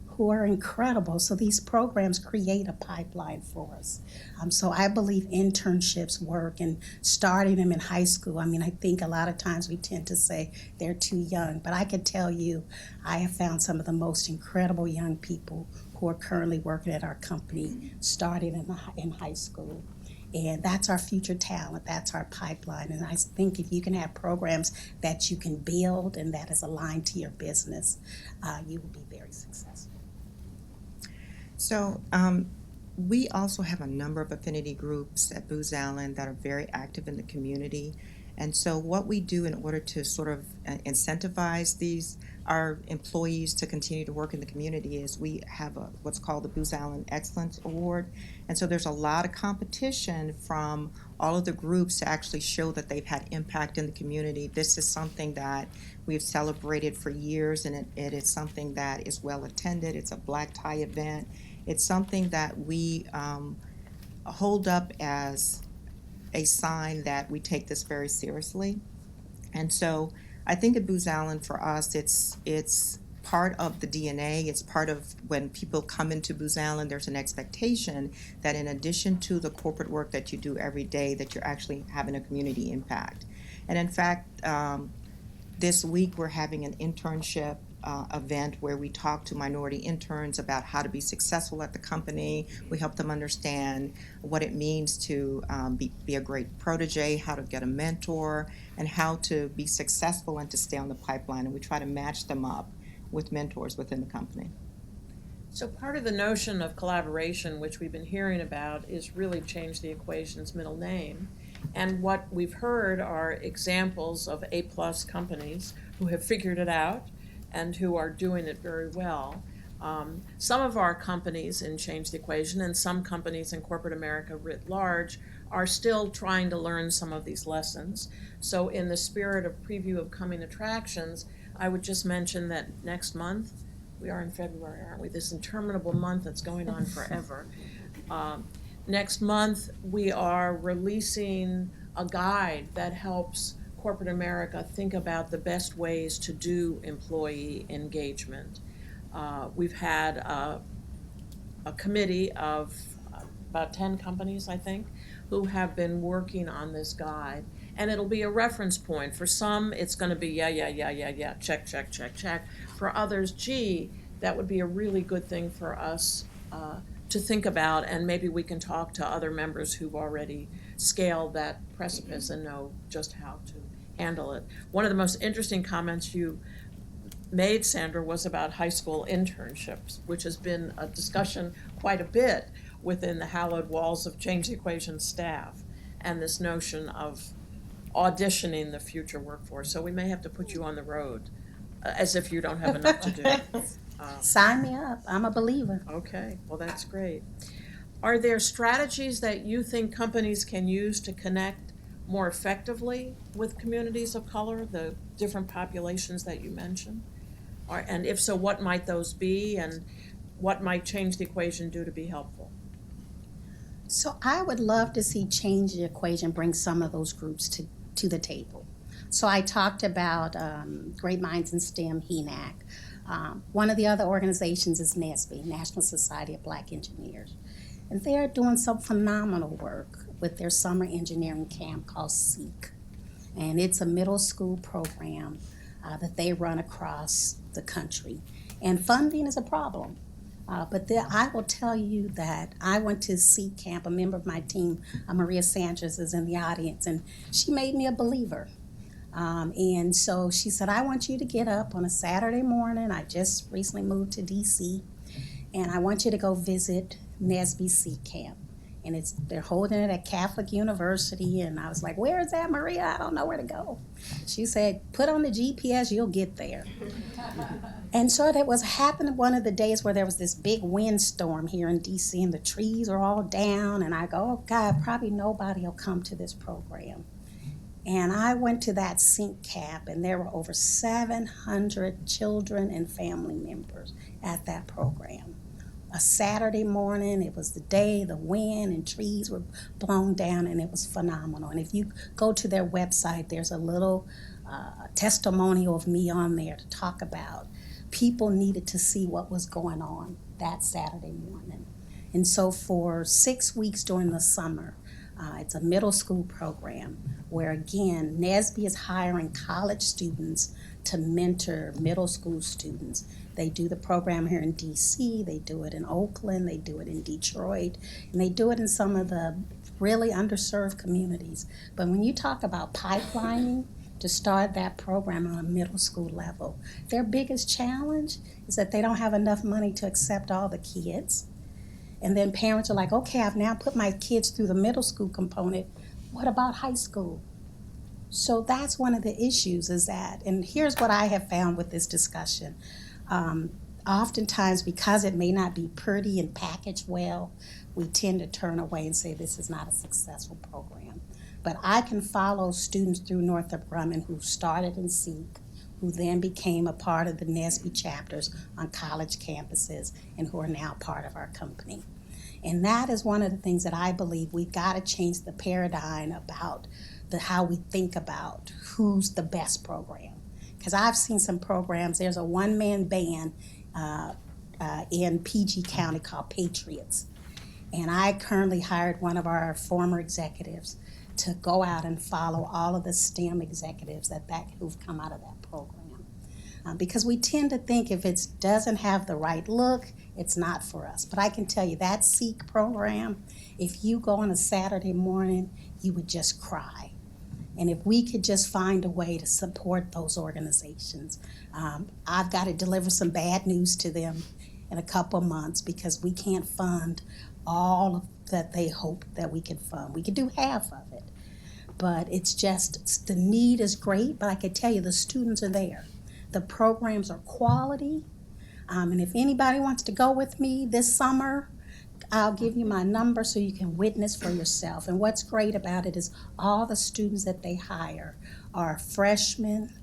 who are incredible. So these programs create a pipeline for us. So I believe internships work, and starting them in high school. I mean, I think a lot of times we tend to say they're too young, but I can tell you I have found some of the most incredible young people who are currently working at our company starting in high school. And that's our future talent, that's our pipeline. And I think if you can have programs that you can build and that is aligned to your business, you will be very successful. So we also have a number of affinity groups at Booz Allen that are very active in the community. And so what we do in order to sort of incentivize our employees to continue to work in the community is we have what's called the Booz Allen Excellence Award. And so there's a lot of competition from all of the groups to actually show that they've had impact in the community. This is something that we've celebrated for years, and it is something that is well attended. It's a black tie event. It's something that we hold up as a sign that we take this very seriously. And so I think at Booz Allen, for us, it's part of the DNA. It's part of when people come into Booz Allen, there's an expectation that in addition to the corporate work that you do every day, that you're actually having a community impact. And in fact, this week we're having an internship event where we talk to minority interns about how to be successful at the company. We help them understand what it means to be a great protege, how to get a mentor, and how to be successful and to stay on the pipeline. And we try to match them up with mentors within the company. So part of the notion of collaboration, which we've been hearing about, is really Change the Equation's middle name. And what we've heard are examples of A-plus companies who have figured it out and who are doing it very well. Some of our companies in Change the Equation and some companies in corporate America writ large are still trying to learn some of these lessons. So in the spirit of preview of coming attractions, I would just mention that next month, we are in February, aren't we? This interminable month that's going on forever. Next month, we are releasing a guide that helps corporate America think about the best ways to do employee engagement. We've had a committee of about 10 companies, I think, who have been working on this guide. And it'll be a reference point. For some, it's going to be yeah, check, check, check, check. For others, gee, that would be a really good thing for us to think about, and maybe we can talk to other members who've already scaled that precipice and know just how to handle it. One of the most interesting comments you made, Sandra, was about high school internships, which has been a discussion quite a bit within the hallowed walls of Change the Equation staff, and this notion of auditioning the future workforce. So we may have to put you on the road, as if you don't have enough to do. Sign me up. I'm a believer. Okay, well, that's great. Are there strategies that you think companies can use to connect more effectively with communities of color, the different populations that you mentioned? And if so, what might those be, and what might Change the Equation do to be helpful? So I would love to see Change the Equation bring some of those groups to the table. So I talked about Great Minds in STEM, HENAC. One of the other organizations is NSBE, National Society of Black Engineers. And they're doing some phenomenal work with their summer engineering camp called SEEK. And it's a middle school program that they run across the country. And funding is a problem. But I will tell you that I went to Seek Camp. A member of my team, Maria Sanchez, is in the audience, and she made me a believer. And so she said, I want you to get up on a Saturday morning. I just recently moved to D.C., and I want you to go visit NSBE Seek Camp. And they're holding it at Catholic University. And I was like, where is that, Maria? I don't know where to go. She said, put on the GPS, you'll get there. And so that happened one of the days where there was this big windstorm here in D.C. and the trees are all down. And I go, oh, God, probably nobody will come to this program. And I went to that Seek Camp, and there were over 700 children and family members at that program. A Saturday morning, it was the day, the wind and trees were blown down, and it was phenomenal. And if you go to their website, there's a little testimonial of me on there to talk about people needed to see what was going on that Saturday morning. And so for 6 weeks during the summer, it's a middle school program where, again, NSBE is hiring college students to mentor middle school students. They do the program here in D.C., they do it in Oakland, they do it in Detroit, and they do it in some of the really underserved communities. But when you talk about pipelining to start that program on a middle school level, their biggest challenge is that they don't have enough money to accept all the kids. And then parents are like, okay, I've now put my kids through the middle school component. What about high school? So that's one of the issues is that, and here's what I have found with this discussion. Oftentimes, because it may not be pretty and packaged well, we tend to turn away and say this is not a successful program. But I can follow students through Northrop Grumman who started in Seek, who then became a part of the NSBE chapters on college campuses and who are now part of our company. And that is one of the things that I believe we've got to change the paradigm about how we think about who's the best program. Because I've seen some programs, there's a one-man band in PG County called Patriots. And I currently hired one of our former executives to go out and follow all of the STEM executives who've come out of that program. Because we tend to think if it doesn't have the right look, it's not for us. But I can tell you that Seek program, if you go on a Saturday morning, you would just cry. And if we could just find a way to support those organizations, I've got to deliver some bad news to them in a couple of months because we can't fund all of that they hope that we can fund. We could do half of it. But it's just, the need is great, but I can tell you the students are there. The programs are quality. And if anybody wants to go with me this summer, I'll give you my number so you can witness for yourself. And what's great about it is all the students that they hire are freshmen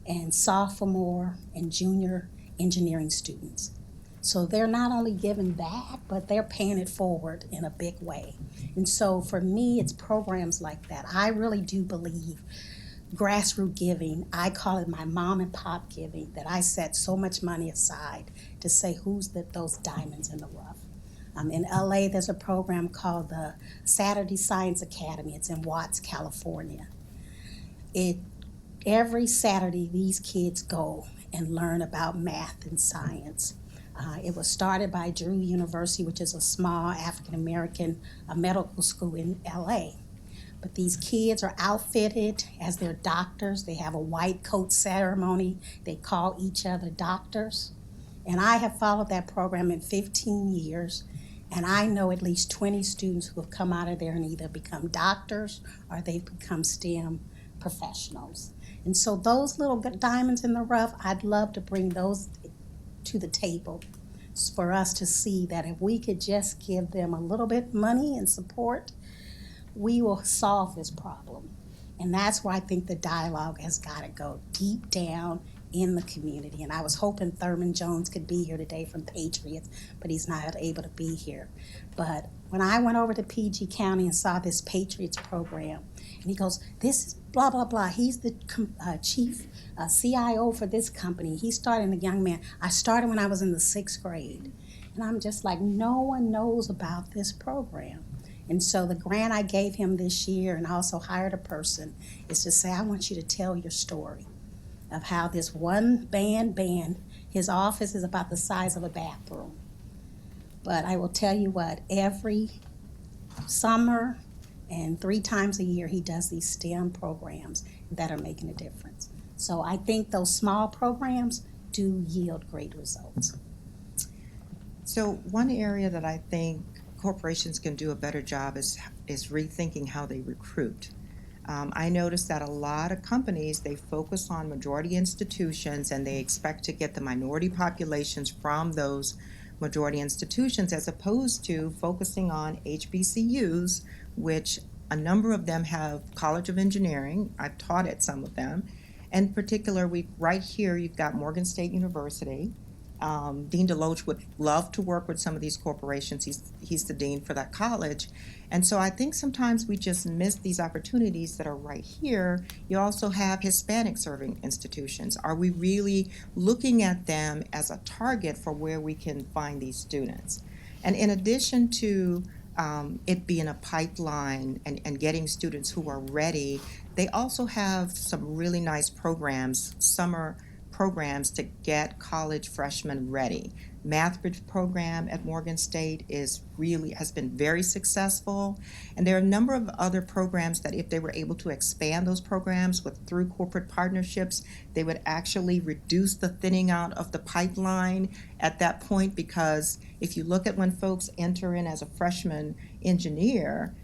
and sophomore and junior engineering students. So they're not only giving back, but they're paying it forward in a big way. And so for me, it's programs like that. I really do believe grassroots giving, I call it my mom and pop giving, that I set so much money aside to say who's those diamonds in the rough. In LA, there's a program called the Saturday Science Academy. It's in Watts, California. Every Saturday, these kids go and learn about math and science. It was started by Drew University, which is a small African-American medical school in LA. But these kids are outfitted as their doctors. They have a white coat ceremony. They call each other doctors. And I have followed that program in 15 years. And I know at least 20 students who have come out of there and either become doctors or they've become STEM professionals. And so those little diamonds in the rough, I'd love to bring those to the table for us to see that if we could just give them a little bit money and support, we will solve this problem. And that's where I think the dialogue has got to go deep down in the community. And I was hoping Thurman Jones could be here today from Patriots, but he's not able to be here. But when I went over to PG County and saw this Patriots program, and he goes, this is blah, blah, blah. He's the chief CIO for this company. He started a young man. I started when I was in the 6th grade. And I'm just like, no one knows about this program. And so the grant I gave him this year and also hired a person is to say, I want you to tell your story. of how this one band, his office is about the size of a bathroom. But I will tell you what, every summer and 3 times a year, he does these STEM programs that are making a difference. So I think those small programs do yield great results. So one area that I think corporations can do a better job is rethinking how they recruit. I noticed that a lot of companies, they focus on majority institutions and they expect to get the minority populations from those majority institutions as opposed to focusing on HBCUs, which a number of them have College of Engineering. I've taught at some of them. In particular, right here, you've got Morgan State University. Dean Deloach would love to work with some of these corporations. He's the dean for that college. And so I think sometimes we just miss these opportunities that are right here. You also have Hispanic serving institutions. Are we really looking at them as a target for where we can find these students? And in addition to it being a pipeline and getting students who are ready, they also have some really nice programs, summer programs to get college freshmen ready. Math Bridge program at Morgan State has been very successful, and there are a number of other programs that if they were able to expand those programs through corporate partnerships, they would actually reduce the thinning out of the pipeline at that point, because if you look at when folks enter in as a freshman engineer,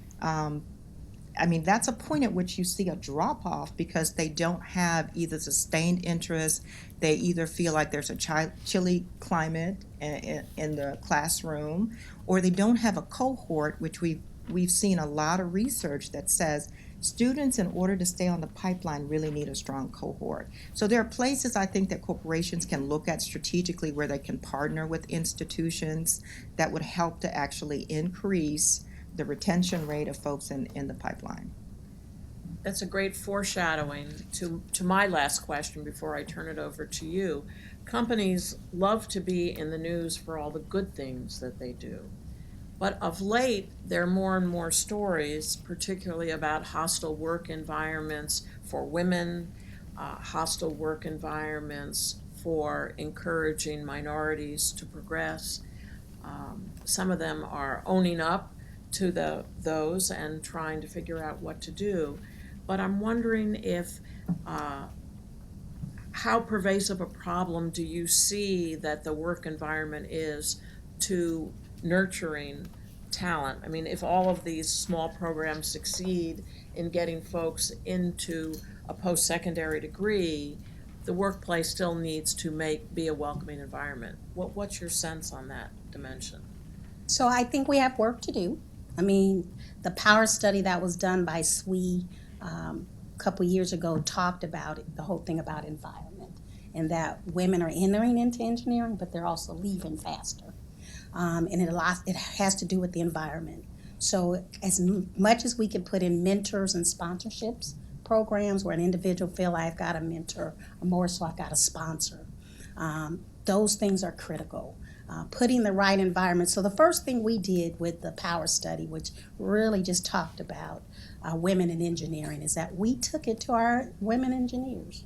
that's a point at which you see a drop-off because they don't have either sustained interest, they either feel like there's a chilly climate in the classroom, or they don't have a cohort, which we've seen a lot of research that says students, in order to stay on the pipeline, really need a strong cohort. So there are places I think that corporations can look at strategically where they can partner with institutions that would help to actually increase the retention rate of folks in the pipeline. That's a great foreshadowing to my last question before I turn it over to you. Companies love to be in the news for all the good things that they do. But of late, there are more and more stories, particularly about hostile work environments for women, hostile work environments for encouraging minorities to progress. Some of them are owning up to those and trying to figure out what to do. But I'm wondering if, how pervasive a problem do you see that the work environment is to nurturing talent? I mean, if all of these small programs succeed in getting folks into a post-secondary degree, the workplace still needs to be a welcoming environment. What's your sense on that dimension? So I think we have work to do. I mean, the power study that was done by SWE a couple years ago talked about the whole thing about environment, and that women are entering into engineering, but they're also leaving faster. And it has to do with the environment. So as much as we can put in mentors and sponsorships programs where an individual feel I've got a mentor, or more so I've got a sponsor, those things are critical. Putting the right environment. So the first thing we did with the power study, which really just talked about women in engineering, is that we took it to our women engineers.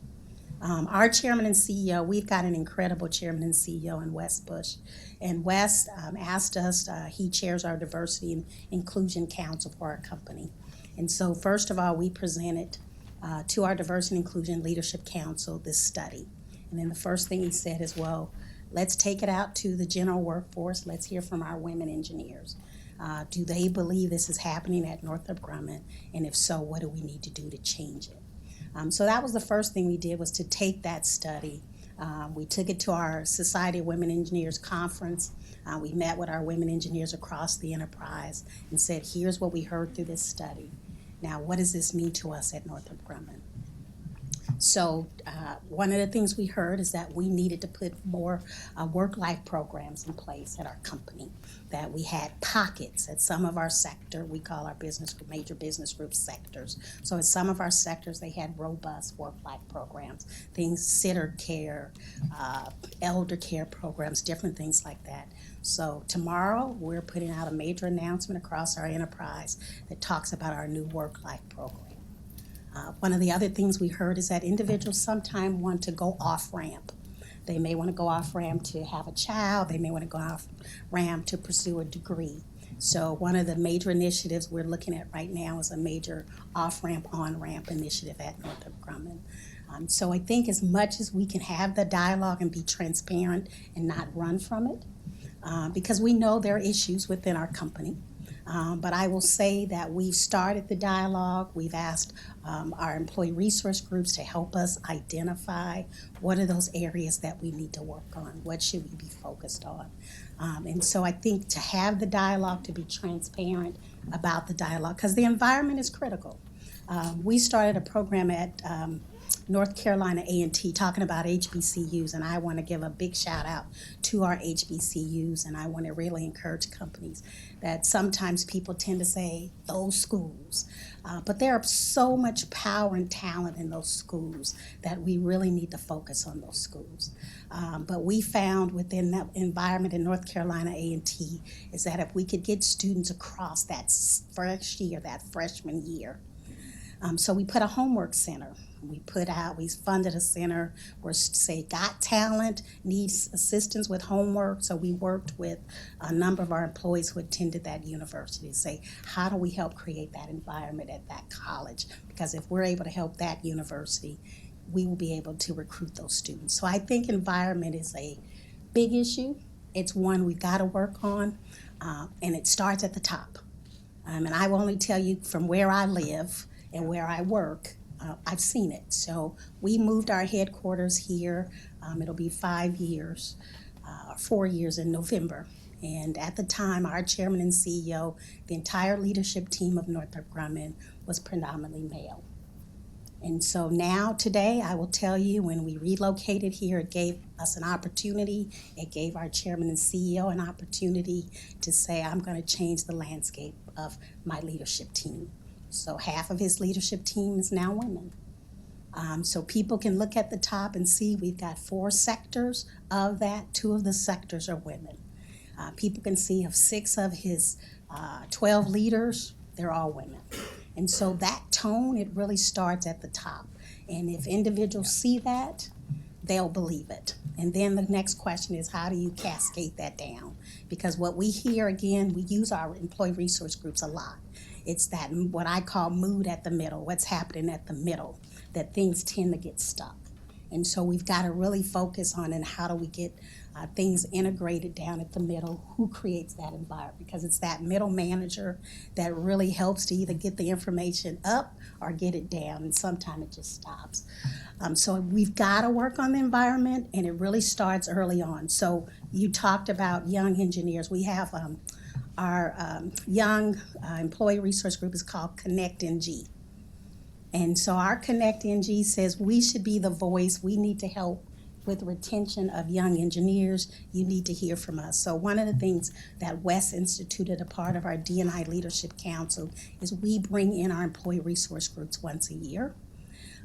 Our chairman and CEO, we've got an incredible chairman and CEO in Wes Bush. And Wes asked us, he chairs our Diversity and Inclusion Council for our company. And so first of all, we presented to our Diversity and Inclusion Leadership Council this study. And then the first thing he said is, well, let's take it out to the general workforce. Let's hear from our women engineers. Do they believe this is happening at Northrop Grumman? And if so, what do we need to do to change it? So that was the first thing we did, was to take that study. We took it to our Society of Women Engineers conference. We met with our women engineers across the enterprise and said, here's what we heard through this study. Now, what does this mean to us at Northrop Grumman? So one of the things we heard is that we needed to put more work-life programs in place at our company, that we had pockets at some of our sector. We call our major business group sectors. So at some of our sectors, they had robust work-life programs, things, sitter care, elder care programs, different things like that. So tomorrow, we're putting out a major announcement across our enterprise that talks about our new work-life program. One of the other things we heard is that individuals sometimes want to go off ramp. They may want to go off ramp to have a child. They may want to go off ramp to pursue a degree. So one of the major initiatives we're looking at right now is a major off-ramp, on-ramp initiative at Northrop Grumman. So I think as much as we can have the dialogue and be transparent and not run from it, because we know there are issues within our company. But I will say that we've started the dialogue. We've asked our employee resource groups to help us identify what are those areas that we need to work on. What should we be focused on? And so I think to have the dialogue, to be transparent about the dialogue, because the environment is critical. We started a program at North Carolina A&T talking about HBCUs, and I want to give a big shout out to our HBCUs, and I want to really encourage companies that sometimes people tend to say those schools, but there are so much power and talent in those schools that we really need to focus on those schools. But we found within that environment in North Carolina A&T is that if we could get students across that first year, that freshman year, so we put a homework center. We funded a center where, say, got talent, needs assistance with homework. So we worked with a number of our employees who attended that university to say, how do we help create that environment at that college? Because if we're able to help that university, we will be able to recruit those students. So I think environment is a big issue. It's one we've got to work on, and it starts at the top. And I will only tell you from where I live and where I work, I've seen it. So we moved our headquarters here. It'll be 5 years, 4 years in November. And at the time, our chairman and CEO, the entire leadership team of Northrop Grumman was predominantly male. And so now, today, I will tell you, when we relocated here, it gave us an opportunity. It gave our chairman and CEO an opportunity to say, I'm going to change the landscape of my leadership team. So half of his leadership team is now women. So people can look at the top and see we've got 4 sectors of that. 2 of the sectors are women. People can see of 6 of his 12 leaders, they're all women. And so that tone, it really starts at the top. And if individuals see that, they'll believe it. And then the next question is, how do you cascade that down? Because what we hear, again, we use our employee resource groups a lot. It's that what I call mood at the middle, what's happening at the middle, that things tend to get stuck. And so we've got to really focus on and how do we get things integrated down at the middle, who creates that environment, because it's that middle manager that really helps to either get the information up or get it down, and sometimes it just stops. So we've got to work on the environment, and it really starts early on. So you talked about young engineers. We have our young employee resource group is called Connect NG. And so our Connect NG says we should be the voice. We need to help with retention of young engineers. You need to hear from us. So one of the things that Wes instituted, a part of our D&I Leadership Council, is we bring in our employee resource groups once a year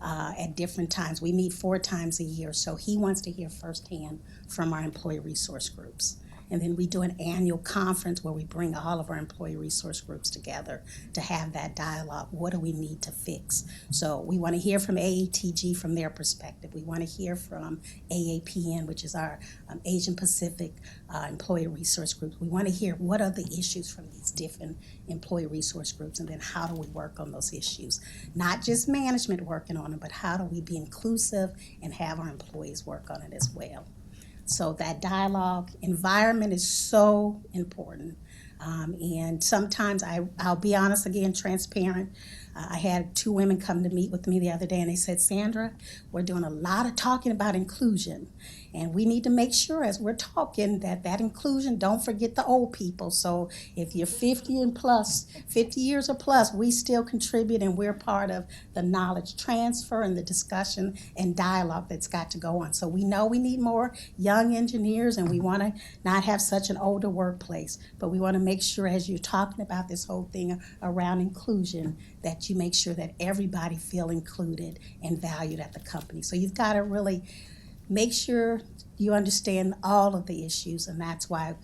at different times. We meet 4 times a year. So he wants to hear firsthand from our employee resource groups. And then we do an annual conference where we bring all of our employee resource groups together to have that dialogue. What do we need to fix? So we want to hear from AATG from their perspective. We want to hear from AAPN, which is our Asian Pacific employee resource groups. We want to hear what are the issues from these different employee resource groups, and then how do we work on those issues? Not just management working on them, but how do we be inclusive and have our employees work on it as well? So that dialogue environment is so important. And sometimes I'll be honest, again, transparent. I had 2 women come to meet with me the other day, and they said, Sandra, we're doing a lot of talking about inclusion. And we need to make sure as we're talking that inclusion, don't forget the old people. So if you're 50 and plus, 50 years or plus, we still contribute, and we're part of the knowledge transfer and the discussion and dialogue that's got to go on. So we know we need more young engineers, and we want to not have such an older workplace. But we want to make sure, as you're talking about this whole thing around inclusion, that you make sure that everybody feel included and valued at the company. So you've got to really make sure you understand all of the issues, and that's why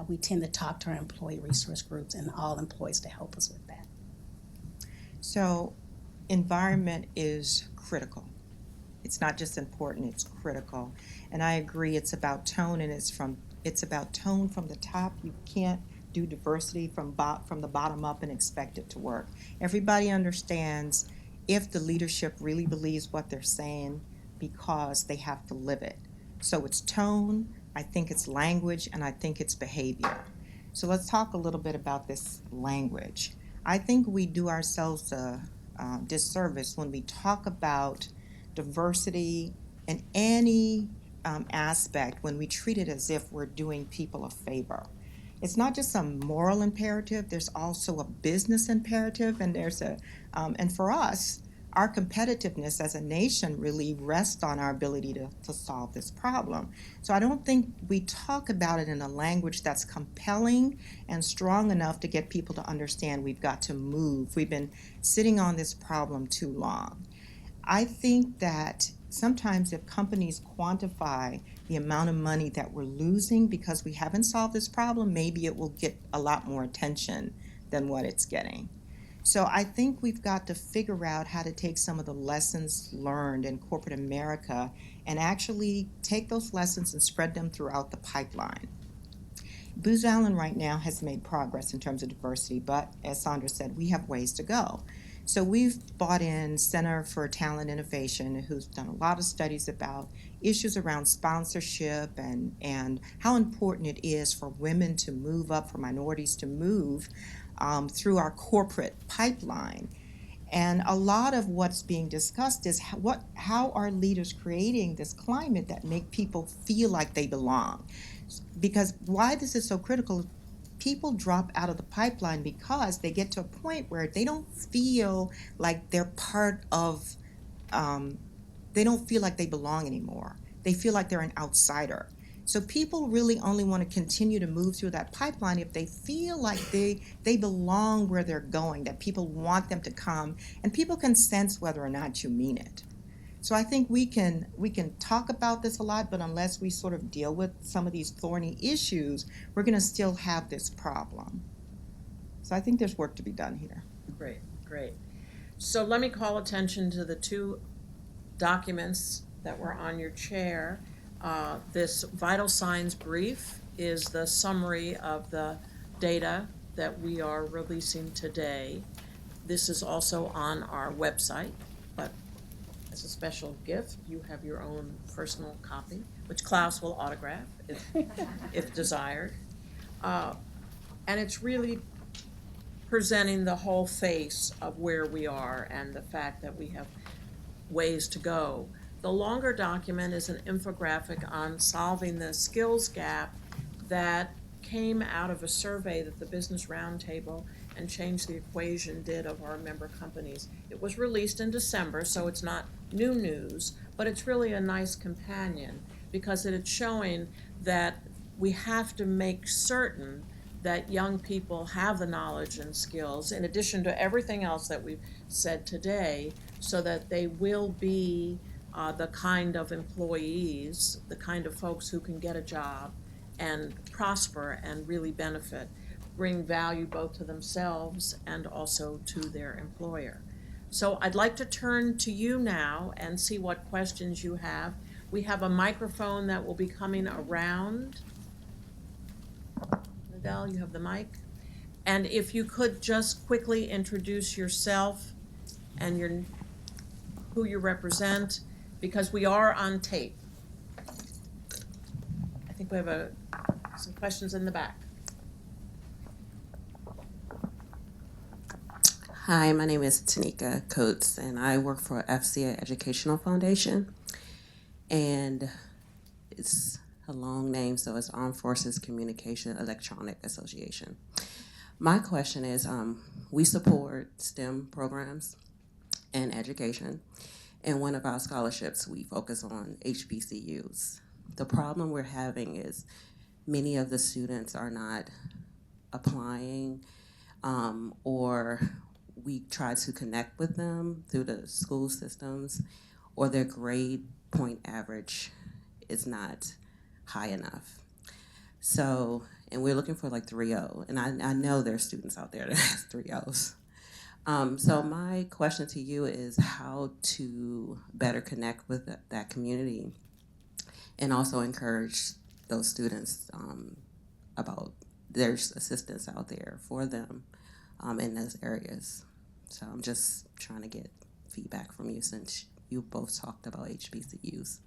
we tend to talk to our employee resource groups and all employees to help us with that. So environment is critical. It's not just important, it's critical. And I agree, it's about tone, and it's about tone from the top. You can't do diversity from the bottom up and expect it to work. Everybody understands if the leadership really believes what they're saying because they have to live it. So it's tone, I think it's language, and I think it's behavior. So let's talk a little bit about this language. I think we do ourselves a disservice when we talk about diversity in any aspect, when we treat it as if we're doing people a favor. It's not just a moral imperative, there's also a business imperative, and and for us, our competitiveness as a nation really rests on our ability to solve this problem. So I don't think we talk about it in a language that's compelling and strong enough to get people to understand we've got to move. We've been sitting on this problem too long. I think that sometimes if companies quantify the amount of money that we're losing because we haven't solved this problem, maybe it will get a lot more attention than what it's getting. So I think we've got to figure out how to take some of the lessons learned in corporate America and actually take those lessons and spread them throughout the pipeline. Booz Allen right now has made progress in terms of diversity, but as Sandra said, we have ways to go. So we've brought in Center for Talent Innovation, who's done a lot of studies about issues around sponsorship and how important it is for women to move up, for minorities to move through our corporate pipeline. And a lot of what's being discussed is how are leaders creating this climate that make people feel like they belong? Because why this is so critical, people drop out of the pipeline because they get to a point where they don't feel like they're part of, they don't feel like they belong anymore. They feel like they're an outsider. So people really only want to continue to move through that pipeline if they feel like they belong where they're going, that people want them to come, and people can sense whether or not you mean it. So I think we can talk about this a lot, but unless we sort of deal with some of these thorny issues, we're going to still have this problem. So I think there's work to be done here. Great, great. So let me call attention to the two documents that were on your chair. This vital signs brief is the summary of the data that we are releasing today. This is also on our website, but as a special gift, you have your own personal copy, which Claus will autograph if desired. And it's really presenting the whole face of where we are and the fact that we have ways to go. The longer document is an infographic on solving the skills gap that came out of a survey that the Business Roundtable and Change the Equation did of our member companies. It was released in December, so it's not new news, but it's really a nice companion because it's showing that we have to make certain that young people have the knowledge and skills, in addition to everything else that we've said today, so that they will be the kind of employees, the kind of folks who can get a job and prosper and really benefit, bring value both to themselves and also to their employer. So I'd like to turn to you now and see what questions you have. We have a microphone that will be coming around. Adele, you have the mic. And if you could just quickly introduce yourself and who you represent, because we are on tape. I think we have some questions in the back. Hi, my name is Tanika Coates, and I work for FCA Educational Foundation. And it's a long name, so it's Armed Forces Communication Electronic Association. My question is, we support STEM programs and education. And one of our scholarships, we focus on HBCUs. The problem we're having is many of the students are not applying, or we try to connect with them through the school systems, or their grade point average is not high enough. So, and we're looking for like 3.0, and I know there's students out there that has 3.0s. So my question to you is how to better connect with that community and also encourage those students about there's assistance out there for them in those areas. So I'm just trying to get feedback from you since you both talked about HBCUs.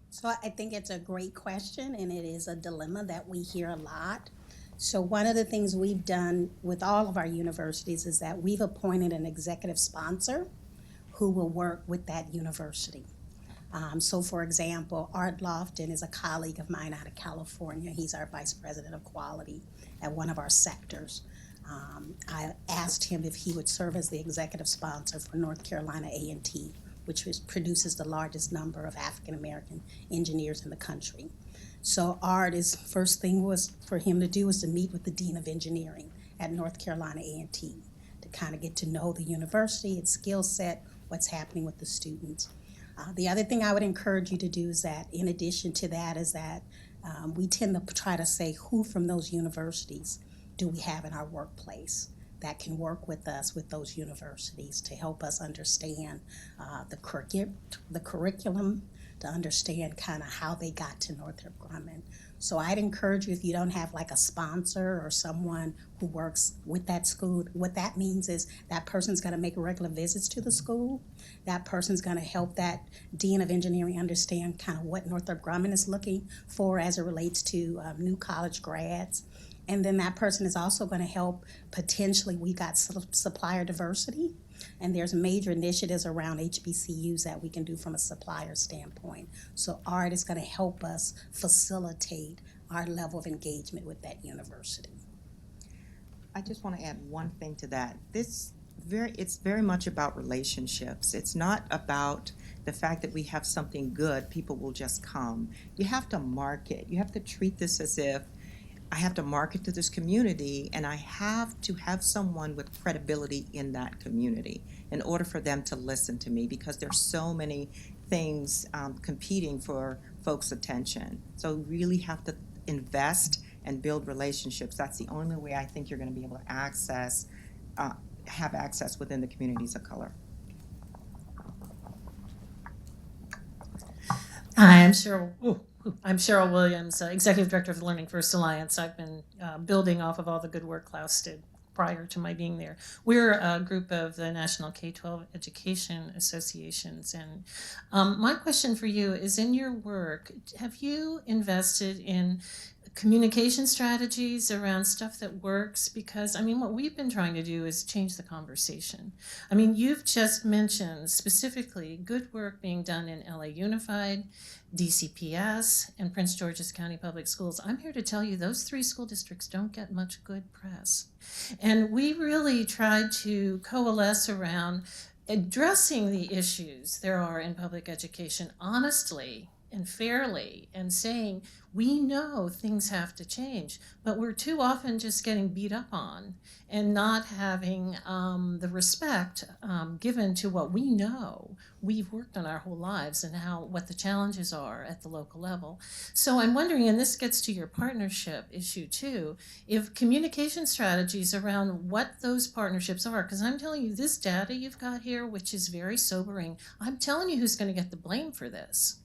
So I think it's a great question, and it is a dilemma that we hear a lot. So one of the things we've done with all of our universities is that we've appointed an executive sponsor who will work with that university. So for example, Art Lofton is a colleague of mine out of California. He's our vice president of quality at one of our sectors. I asked him if he would serve as the executive sponsor for North Carolina A&T, which produces the largest number of African American engineers in the country. So Art's first thing was for him to do was to meet with the Dean of Engineering at North Carolina A&T to kind of get to know the university, its skill set, what's happening with the students. The other thing I would encourage you to do is that in addition to that is that we tend to try to say who from those universities do we have in our workplace that can work with us with those universities to help us understand the curriculum, to understand kind of how they got to Northrop Grumman. So I'd encourage you, if you don't have like a sponsor or someone who works with that school, what that means is that person's gonna make regular visits to the school. That person's gonna help that Dean of Engineering understand kind of what Northrop Grumman is looking for as it relates to new college grads. And then that person is also gonna help potentially, we got supplier diversity, and there's major initiatives around HBCUs that we can do from a supplier standpoint. So Art is going to help us facilitate our level of engagement with that university. I just want to add one thing to that. It's very much about relationships. It's not about the fact that we have something good, people will just come. You have to market. You have to treat this as if I have to market to this community, and I have to have someone with credibility in that community in order for them to listen to me, because there's so many things competing for folks' attention. So really have to invest and build relationships. That's the only way I think you're going to be able to have access within the communities of color. Hi, I'm Cheryl Williams, Executive Director of the Learning First Alliance. I've been building off of all the good work Claus did prior to my being there. We're a group of the National K-12 Education Associations, and my question for you is, in your work, have you invested in communication strategies around stuff that works? Because, I mean, what we've been trying to do is change the conversation. I mean, you've just mentioned specifically good work being done in LA Unified, DCPS, and Prince George's County Public Schools. I'm here to tell you those three school districts don't get much good press. And we really tried to coalesce around addressing the issues there are in public education honestly and fairly, and saying, we know things have to change, but we're too often just getting beat up on and not having the respect given to what we know we've worked on our whole lives and what the challenges are at the local level. So I'm wondering, and this gets to your partnership issue too, if communication strategies around what those partnerships are, because I'm telling you, this data you've got here, which is very sobering, I'm telling you who's going to get the blame for this.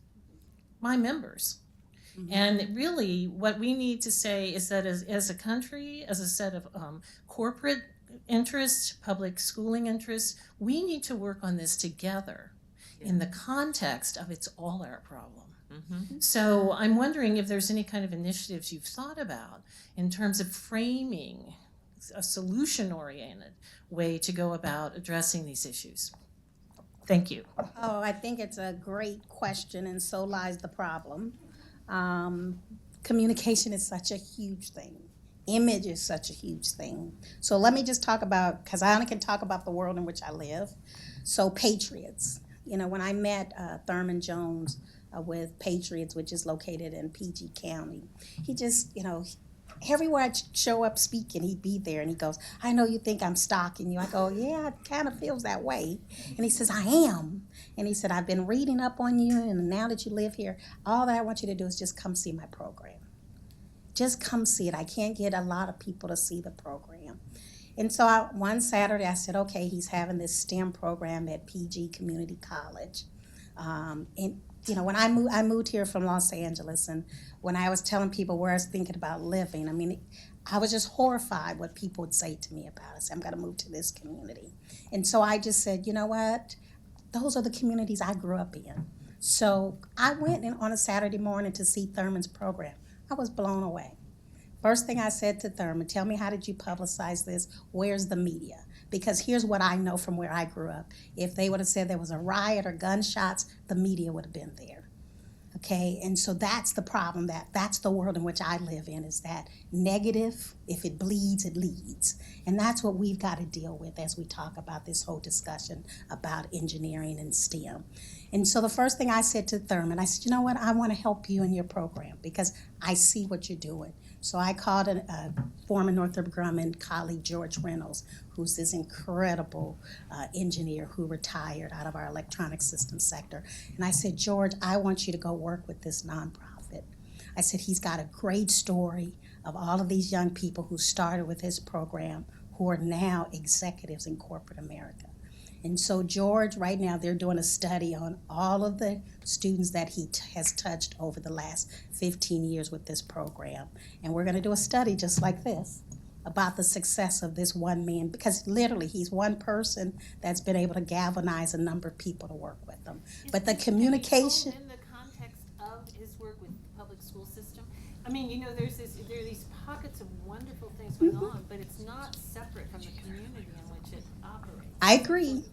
My members. Mm-hmm. And really what we need to say is that as a country, as a set of corporate interests, public schooling interests, we need to work on this together in the context of it's all our problem. Mm-hmm. So I'm wondering if there's any kind of initiatives you've thought about in terms of framing a solution-oriented way to go about addressing these issues. Thank you. Oh, I think it's a great question, and so lies the problem. Communication is such a huge thing. Image is such a huge thing. So let me just talk about, because I only can talk about the world in which I live. So Patriots. You know, when I met Thurman Jones with Patriots, which is located in PG County, he just, you know, everywhere I show up speaking, he'd be there, and he goes, I know you think I'm stalking you. I go, yeah, it kind of feels that way. And he says, I am. And he said, I've been reading up on you, and now that you live here, all that I want you to do is just come see my program. Just come see it. I can't get a lot of people to see the program. And so one Saturday I said, okay, he's having this STEM program at PG Community College. And you know, when I moved here from Los Angeles, and when I was telling people where I was thinking about living, I mean, I was just horrified what people would say to me about it. I said, I'm going to move to this community. And so I just said, you know what? Those are the communities I grew up in. So I went in on a Saturday morning to see Thurman's program. I was blown away. First thing I said to Thurman, tell me, how did you publicize this? Where's the media? Because here's what I know from where I grew up. If they would have said there was a riot or gunshots, the media would have been there. Okay, and so that's the problem, that's the world in which I live in, is that negative, if it bleeds, it leads. And that's what we've got to deal with as we talk about this whole discussion about engineering and STEM. And so the first thing I said to Thurman, I said, you know what, I want to help you in your program because I see what you're doing. So I called a former Northrop Grumman colleague, George Reynolds, who's this incredible engineer who retired out of our electronic systems sector. And I said, George, I want you to go work with this nonprofit. I said, he's got a great story of all of these young people who started with his program who are now executives in corporate America. And so George, right now, they're doing a study on all of the students that he has touched over the last 15 years with this program. And we're going to do a study just like this about the success of this one man, because literally he's one person that's been able to galvanize a number of people to work with them. But the communication... In the context of his work with the public school system, I mean, you know, there are these pockets of wonderful things going on, but it's not separate from the community in which it operates. I agree.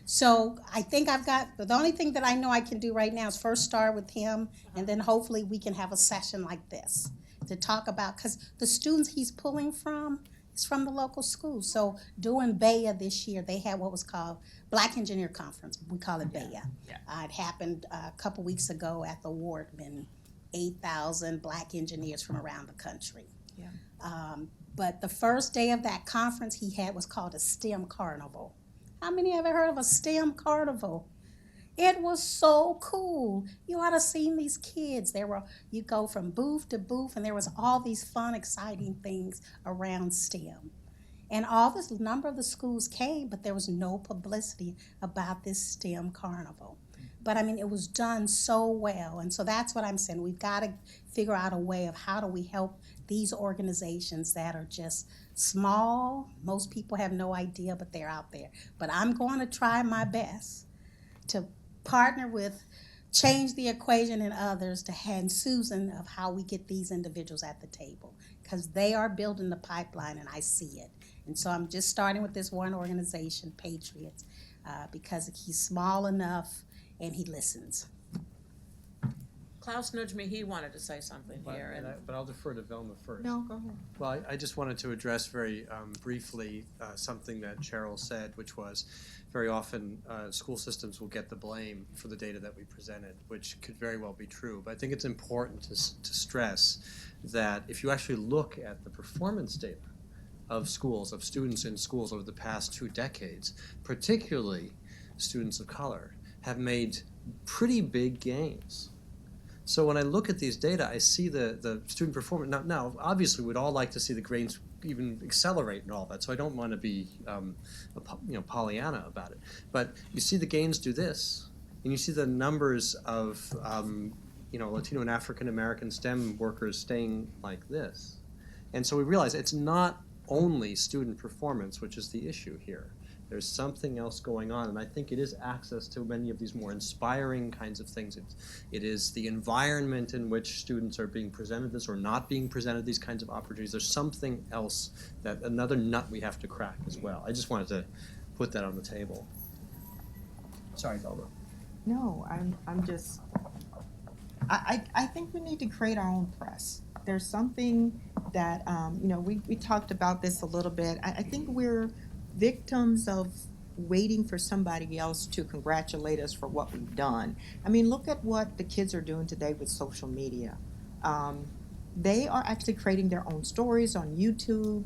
So I think the only thing that I know I can do right now is first start with him, and then hopefully we can have a session like this to talk about, because the students he's pulling from is from the local schools. So during BEA this year, they had what was called Black Engineer Conference. We call it BEA. It happened a couple weeks ago at the Wardman, 8,000 Black engineers from around the country. But the first day of that conference he had was called a STEM Carnival. How many ever heard of a STEM Carnival? It was so cool. You ought to seen these kids. You go from booth to booth, and there was all these fun, exciting things around STEM. And number of the schools came, but there was no publicity about this STEM Carnival. But I mean, it was done so well. And so that's what I'm saying. We've got to figure out a way of how do we help these organizations that are just small. Most people have no idea, but they're out there. But I'm going to try my best to partner with Change the Equation and others to hand Susan of how we get these individuals at the table, because they are building the pipeline and I see it. And so I'm just starting with this one organization, Patriots, because he's small enough and he listens. Claus nudged me, he wanted to say something here. But I'll defer to Velma first. No, go ahead. Well, I just wanted to address very briefly something that Cheryl said, which was very often school systems will get the blame for the data that we presented, which could very well be true. But I think it's important to stress that if you actually look at the performance data of schools, of students in schools over the past 2 decades, particularly students of color, have made pretty big gains. So when I look at these data, I see the student performance. Now, obviously, we'd all like to see the gains even accelerate and all that. So I don't want to be, Pollyanna about it. But you see the gains do this, and you see the numbers of, Latino and African American STEM workers staying like this. And so we realize it's not only student performance which is the issue here. There's something else going on, and I think it is access to many of these more inspiring kinds of things. It is the environment in which students are being presented this or not being presented these kinds of opportunities. There's something else, another nut we have to crack as well. I just wanted to put that on the table. Sorry, Velma. No, I'm just, I think we need to create our own press. There's something that, we talked about this a little bit. I think we're victims of waiting for somebody else to congratulate us for what we've done. I mean, look at what the kids are doing today with social media. They are actually creating their own stories on YouTube.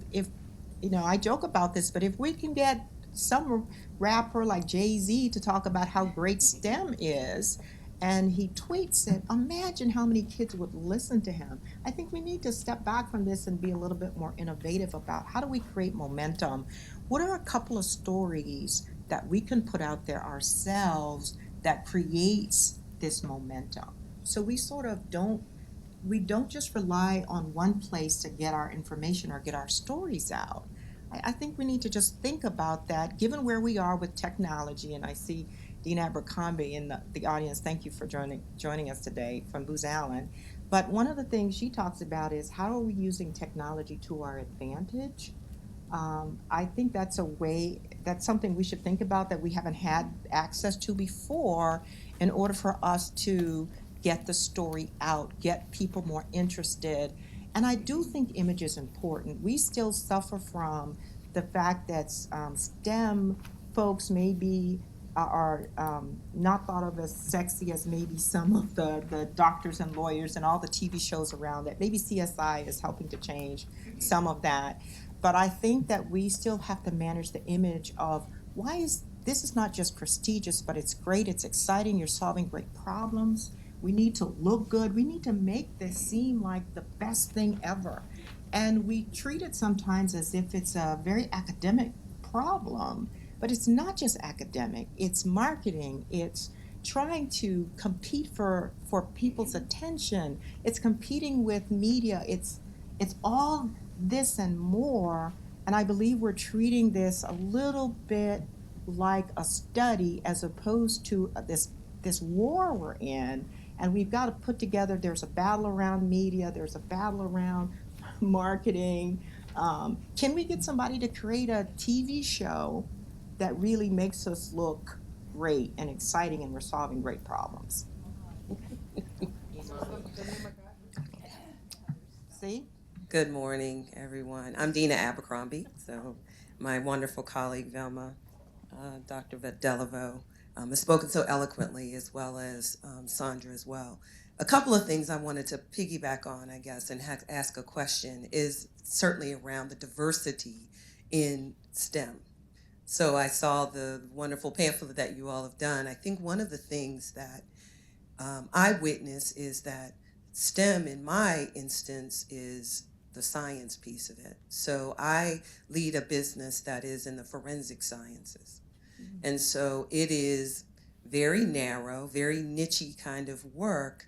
I joke about this, but if we can get some rapper like Jay-Z to talk about how great STEM is, And he tweets it, imagine how many kids would listen to him. I think we need to step back from this and be a little bit more innovative about how do we create momentum. What are a couple of stories that we can put out there ourselves that creates this momentum? So we sort of don't just rely on one place to get our information or get our stories out. I think we need to just think about that, given where we are with technology. And I see Dean Abercrombie in the audience. Thank you for joining us today from Booz Allen. But one of the things she talks about is how are we using technology to our advantage? I think that's something we should think about that we haven't had access to before in order for us to get the story out, get people more interested. And I do think image is important. We still suffer from the fact that STEM folks maybe are not thought of as sexy as maybe some of the doctors and lawyers and all the TV shows around it. Maybe CSI is helping to change some of that. But I think that we still have to manage the image of this is not just prestigious, but it's great, it's exciting, you're solving great problems. We need to look good. We need to make this seem like the best thing ever. And we treat it sometimes as if it's a very academic problem, but it's not just academic. It's marketing. It's trying to compete for people's attention. It's competing with media. It's all this and more. And I believe we're treating this a little bit like a study as opposed to this war we're in. And we've got to put together, there's a battle around media, there's a battle around marketing. Can we get somebody to create a TV show that really makes us look great and exciting and we're solving great problems? See? Good morning, everyone. I'm Dina Abercrombie. So my wonderful colleague, Velma, Dr. Deleveaux, has spoken so eloquently, as well as Sandra as well. A couple of things I wanted to piggyback on, I guess, and ask a question is certainly around the diversity in STEM. So I saw the wonderful pamphlet that you all have done. I think one of the things that I witness is that STEM, in my instance, is the science piece of it. So I lead a business that is in the forensic sciences. And so it is very narrow, very niche-y kind of work,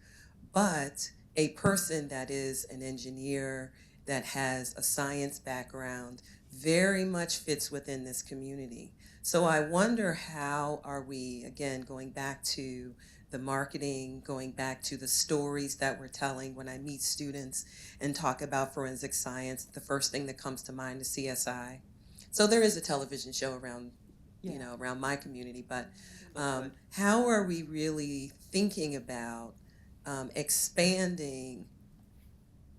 but a person that is an engineer, that has a science background, very much fits within this community. So I wonder how are we, again, going back to the marketing, going back to the stories that we're telling. When I meet students and talk about forensic science, the first thing that comes to mind is CSI. So there is a television show around around my community, but how are we really thinking about expanding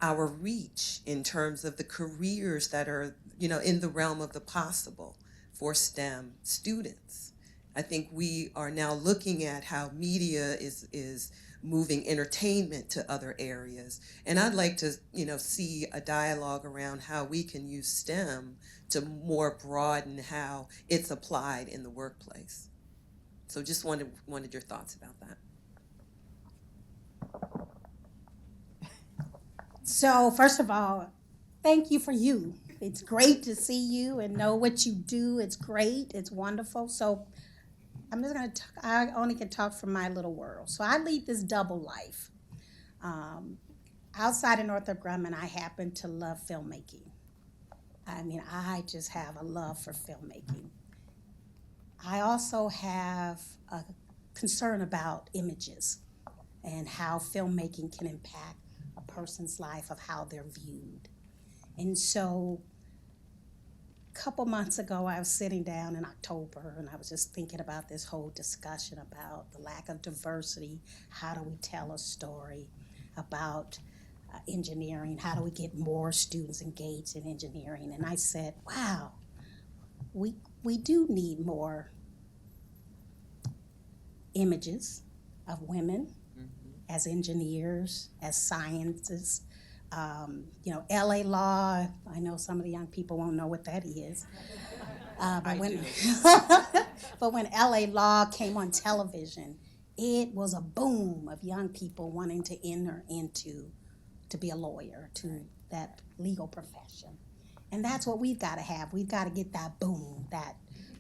our reach in terms of the careers that are, in the realm of the possible for STEM students? I think we are now looking at how media is moving entertainment to other areas. And I'd like to, see a dialogue around how we can use STEM to more broaden how it's applied in the workplace. So just wanted your thoughts about that. So first of all, thank you for you. It's great to see you and know what you do. It's great. It's wonderful. So I'm just going to talk, I only can talk from my little world. So I lead this double life. Outside of Northrop Grumman, I happen to love filmmaking. I mean, I just have a love for filmmaking. I also have a concern about images and how filmmaking can impact a person's life, of how they're viewed. And so a couple months ago, I was sitting down in October, and I was just thinking about this whole discussion about the lack of diversity. How do we tell a story about engineering? How do we get more students engaged in engineering? And I said, wow, we do need more images of women as engineers, as scientists. LA Law, I know some of the young people won't know what that is. But when LA Law came on television, it was a boom of young people wanting to enter into, to be a lawyer, to that legal profession. And that's what we've got to have. We've got to get that boom,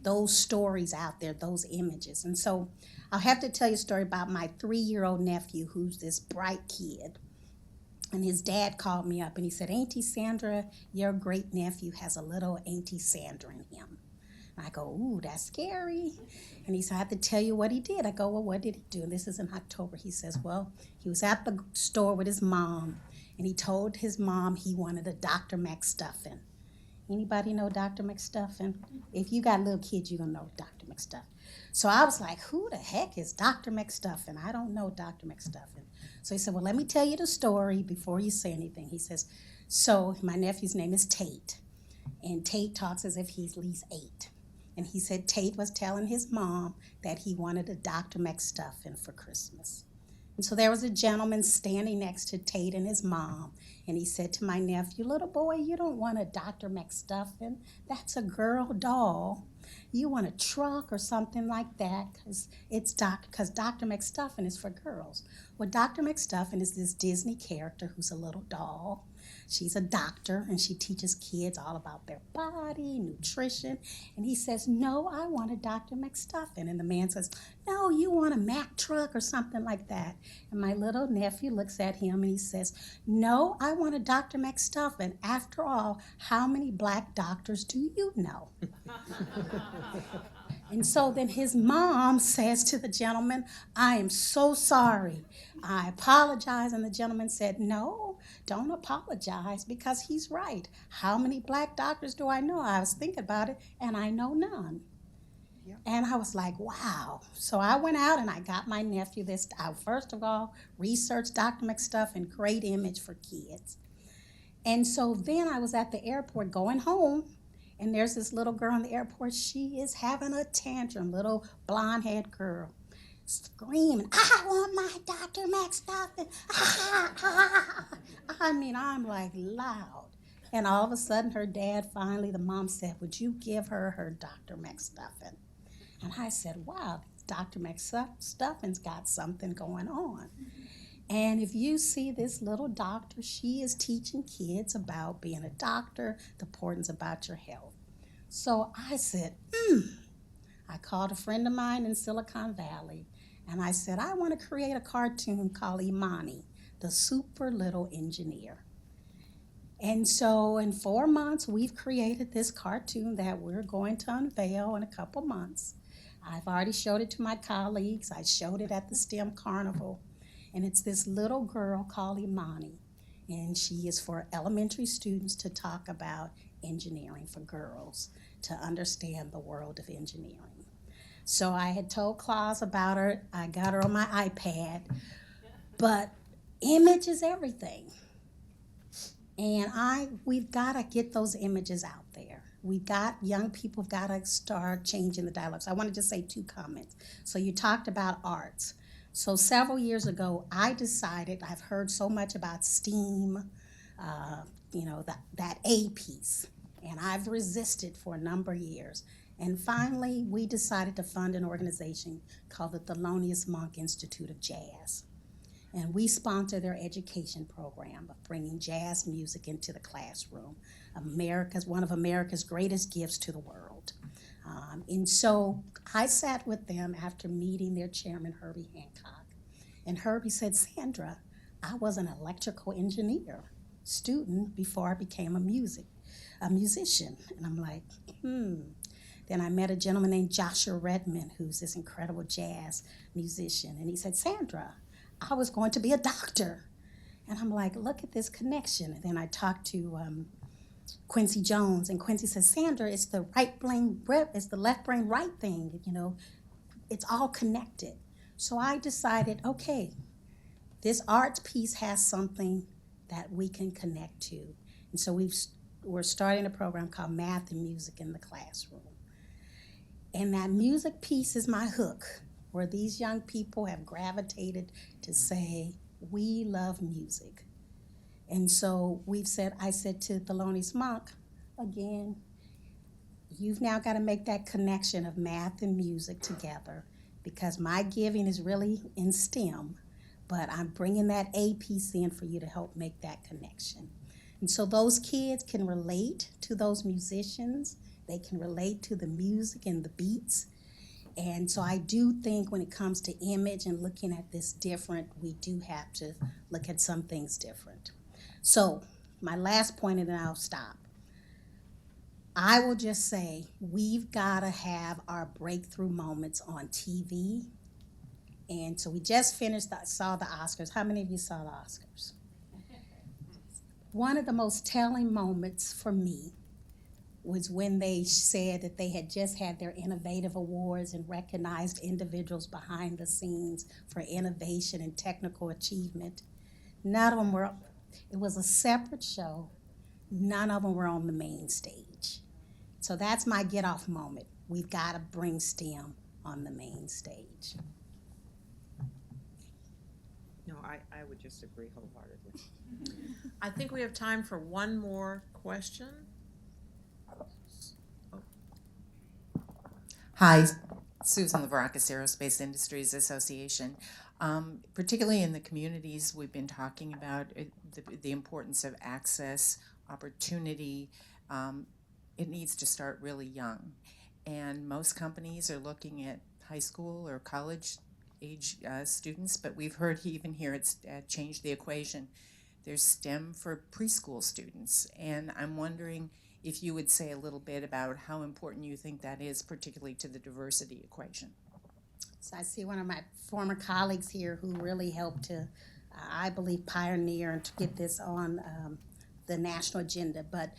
those stories out there, those images. And so I'll have to tell you a story about my 3-year-old nephew, who's this bright kid. And his dad called me up and he said, Auntie Sandra, your great nephew has a little Auntie Sandra in him. And I go, ooh, that's scary. And he said, I have to tell you what he did. I go, well, what did he do? And this is in October. He says, well, he was at the store with his mom and he told his mom he wanted a Dr. McStuffin. Anybody know Dr. McStuffin? If you got little kids, you're going to know Dr. McStuffin. So I was like, who the heck is Dr. McStuffin? I don't know Dr. McStuffin. So he said, well, let me tell you the story before you say anything. He says, so my nephew's name is Tate. And Tate talks as if he's at least 8. And he said Tate was telling his mom that he wanted a Dr. McStuffin for Christmas. And so there was a gentleman standing next to Tate and his mom. And he said to my nephew, little boy, you don't want a Dr. McStuffin. That's a girl doll. You want a truck or something like that because Dr. McStuffin is for girls. Well, Dr. McStuffin is this Disney character who's a little doll. She's a doctor, and she teaches kids all about their body, nutrition. And he says, no, I want a Dr. McStuffin. And the man says, no, you want a Mack truck or something like that. And my little nephew looks at him, and he says, no, I want a Dr. McStuffin. After all, how many black doctors do you know? And so then his mom says to the gentleman, I am so sorry. I apologize. And the gentleman said, no, don't apologize because he's right. How many black doctors do I know? I was thinking about it, and I know none. Yep. And I was like, wow. So I went out and I got my nephew this. I first of all researched Dr. McStuffin, great image for kids. And so then I was at the airport going home. And there's this little girl in the airport. She is having a tantrum, little blonde-haired girl, screaming, I want my Dr. McStuffin. I mean, I'm like loud. And all of a sudden, her dad finally, the mom said, would you give her her Dr. McStuffin? And I said, wow, Dr. McStuffin's got something going on. And if you see this little doctor, she is teaching kids about being a doctor, the importance about your health. So I said, I called a friend of mine in Silicon Valley, and I said, I want to create a cartoon called Imani, the super little engineer. And so in 4 months, we've created this cartoon that we're going to unveil in a couple months. I've already showed it to my colleagues. I showed it at the STEM Carnival. And it's this little girl called Imani, and she is for elementary students to talk about engineering for girls, to understand the world of engineering. So I had told Claus about her. I got her on my iPad, but image is everything. And we've got to get those images out there. Young people got to start changing the dialogue. So I want to just say 2 comments. So you talked about arts. So several years ago, I decided, I've heard so much about STEAM, that A piece, and I've resisted for a number of years. And finally, we decided to fund an organization called the Thelonious Monk Institute of Jazz. And we sponsor their education program of bringing jazz music into the classroom, one of America's greatest gifts to the world. And so I sat with them after meeting their chairman, Herbie Hancock. And Herbie said, Sandra, I was an electrical engineer student before I became a musician. And I'm like, Then I met a gentleman named Joshua Redmond, who's this incredible jazz musician. And he said, Sandra, I was going to be a doctor. And I'm like, look at this connection. And then I talked to Quincy Jones, and Quincy says, Sandra, it's the left brain right thing, it's all connected. So I decided, okay, this arts piece has something that we can connect to. And so we're starting a program called Math and Music in the Classroom. And that music piece is my hook, where these young people have gravitated to say, we love music. And so I said to Thelonious Monk, again, you've now got to make that connection of math and music together. because my giving is really in STEM, but I'm bringing that A piece in for you to help make that connection. And so those kids can relate to those musicians, they can relate to the music and the beats. And so I do think when it comes to image and looking at this different, we do have to look at some things different. So my last point, and then I'll stop. I will just say we've got to have our breakthrough moments on TV. And so we just saw the Oscars. How many of you saw the Oscars? One of the most telling moments for me was when they said that they had just had their innovative awards and recognized individuals behind the scenes for innovation and technical achievement. None of them were, it was a separate show. None of them were on the main stage. So that's my get off moment. We've got to bring STEM on the main stage. No, I would just agree wholeheartedly. I think we have time for one more question. Hi, Susan Lavrakis, Aerospace Industries Association. Particularly in the communities we've been talking about, the importance of access, opportunity. It needs to start really young. And most companies are looking at high school or college age students, but we've heard even here it's changed the equation. There's STEM for preschool students, and I'm wondering if you would say a little bit about how important you think that is, particularly to the diversity equation. So I see one of my former colleagues here who really helped to, I believe, pioneer and to get this on the national agenda. But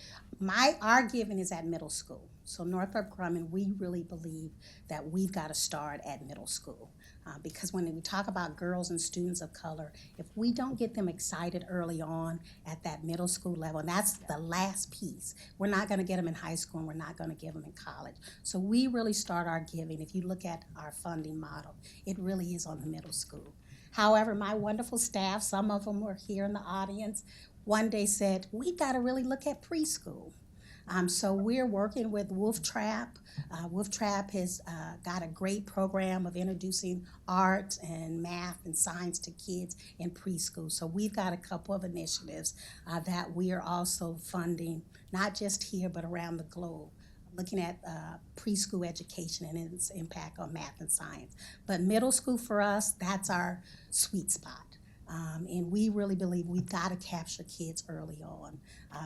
our giving is at middle school. So Northrop Grumman, we really believe that we've got to start at middle school. Because when we talk about girls and students of color, if we don't get them excited early on at that middle school level, and that's the last piece, we're not going to get them in high school and we're not going to give them in college. So we really start our giving, if you look at our funding model, it really is on the middle school. However, my wonderful staff, some of them were here in the audience, one day said, we've got to really look at preschool. So we're working with Wolf Trap. Wolf Trap has got a great program of introducing art and math and science to kids in preschool. So we've got a couple of initiatives that we are also funding, not just here but around the globe, looking at preschool education and its impact on math and science. But middle school for us, that's our sweet spot. And we really believe we've got to capture kids early on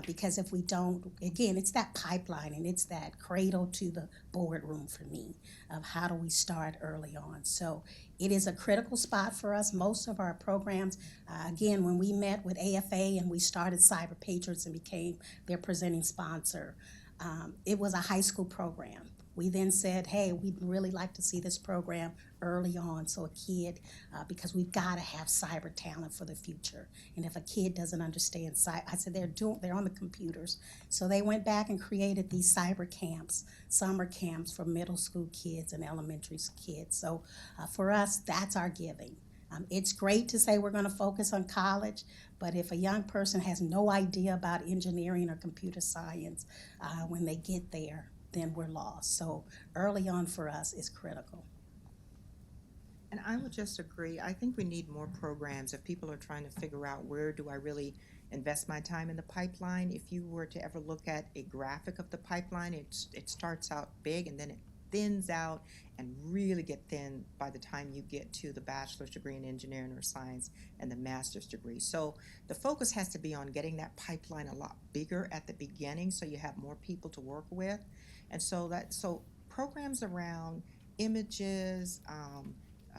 because if we don't, again, it's that pipeline and it's that cradle to the boardroom for me of how do we start early on. So it is a critical spot for us. Most of our programs, again, when we met with AFA and we started Cyber Patriots and became their presenting sponsor, it was a high school program. We then said, hey, we'd really like to see this program early on so a kid, because we've got to have cyber talent for the future. And if a kid doesn't understand cyber, I said they're on the computers. So they went back and created these cyber camps, summer camps for middle school kids and elementary kids. So for us, that's our giving. It's great to say we're going to focus on college, but if a young person has no idea about engineering or computer science, when they get there, then we're lost. So early on for us is critical. And I would just agree. I think we need more programs if people are trying to figure out where do I really invest my time in the pipeline. If you were to ever look at a graphic of the pipeline, it starts out big and then it thins out and really get thin by the time you get to the bachelor's degree in engineering or science and the master's degree. So the focus has to be on getting that pipeline a lot bigger at the beginning so you have more people to work with. And so programs around images,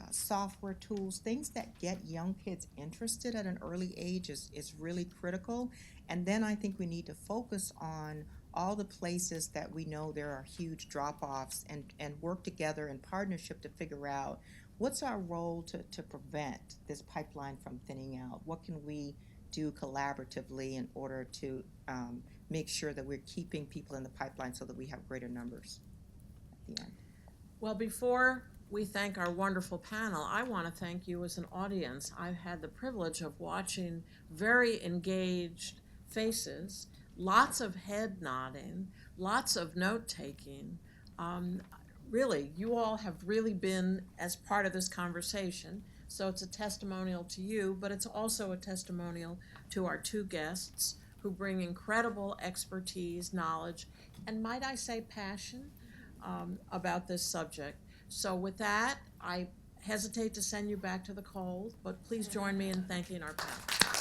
software tools, things that get young kids interested at an early age is really critical. And then I think we need to focus on all the places that we know there are huge drop-offs and work together in partnership to figure out what's our role to prevent this pipeline from thinning out. What can we do collaboratively in order to make sure that we're keeping people in the pipeline so that we have greater numbers at the end. Well, before we thank our wonderful panel, I want to thank you as an audience. I've had the privilege of watching very engaged faces, lots of head nodding, lots of note taking, really, you all have really been as part of this conversation. So it's a testimonial to you, but it's also a testimonial to our two guests who bring incredible expertise, knowledge, and might I say passion about this subject. So with that, I hesitate to send you back to the cold, but please join me in thanking our panel.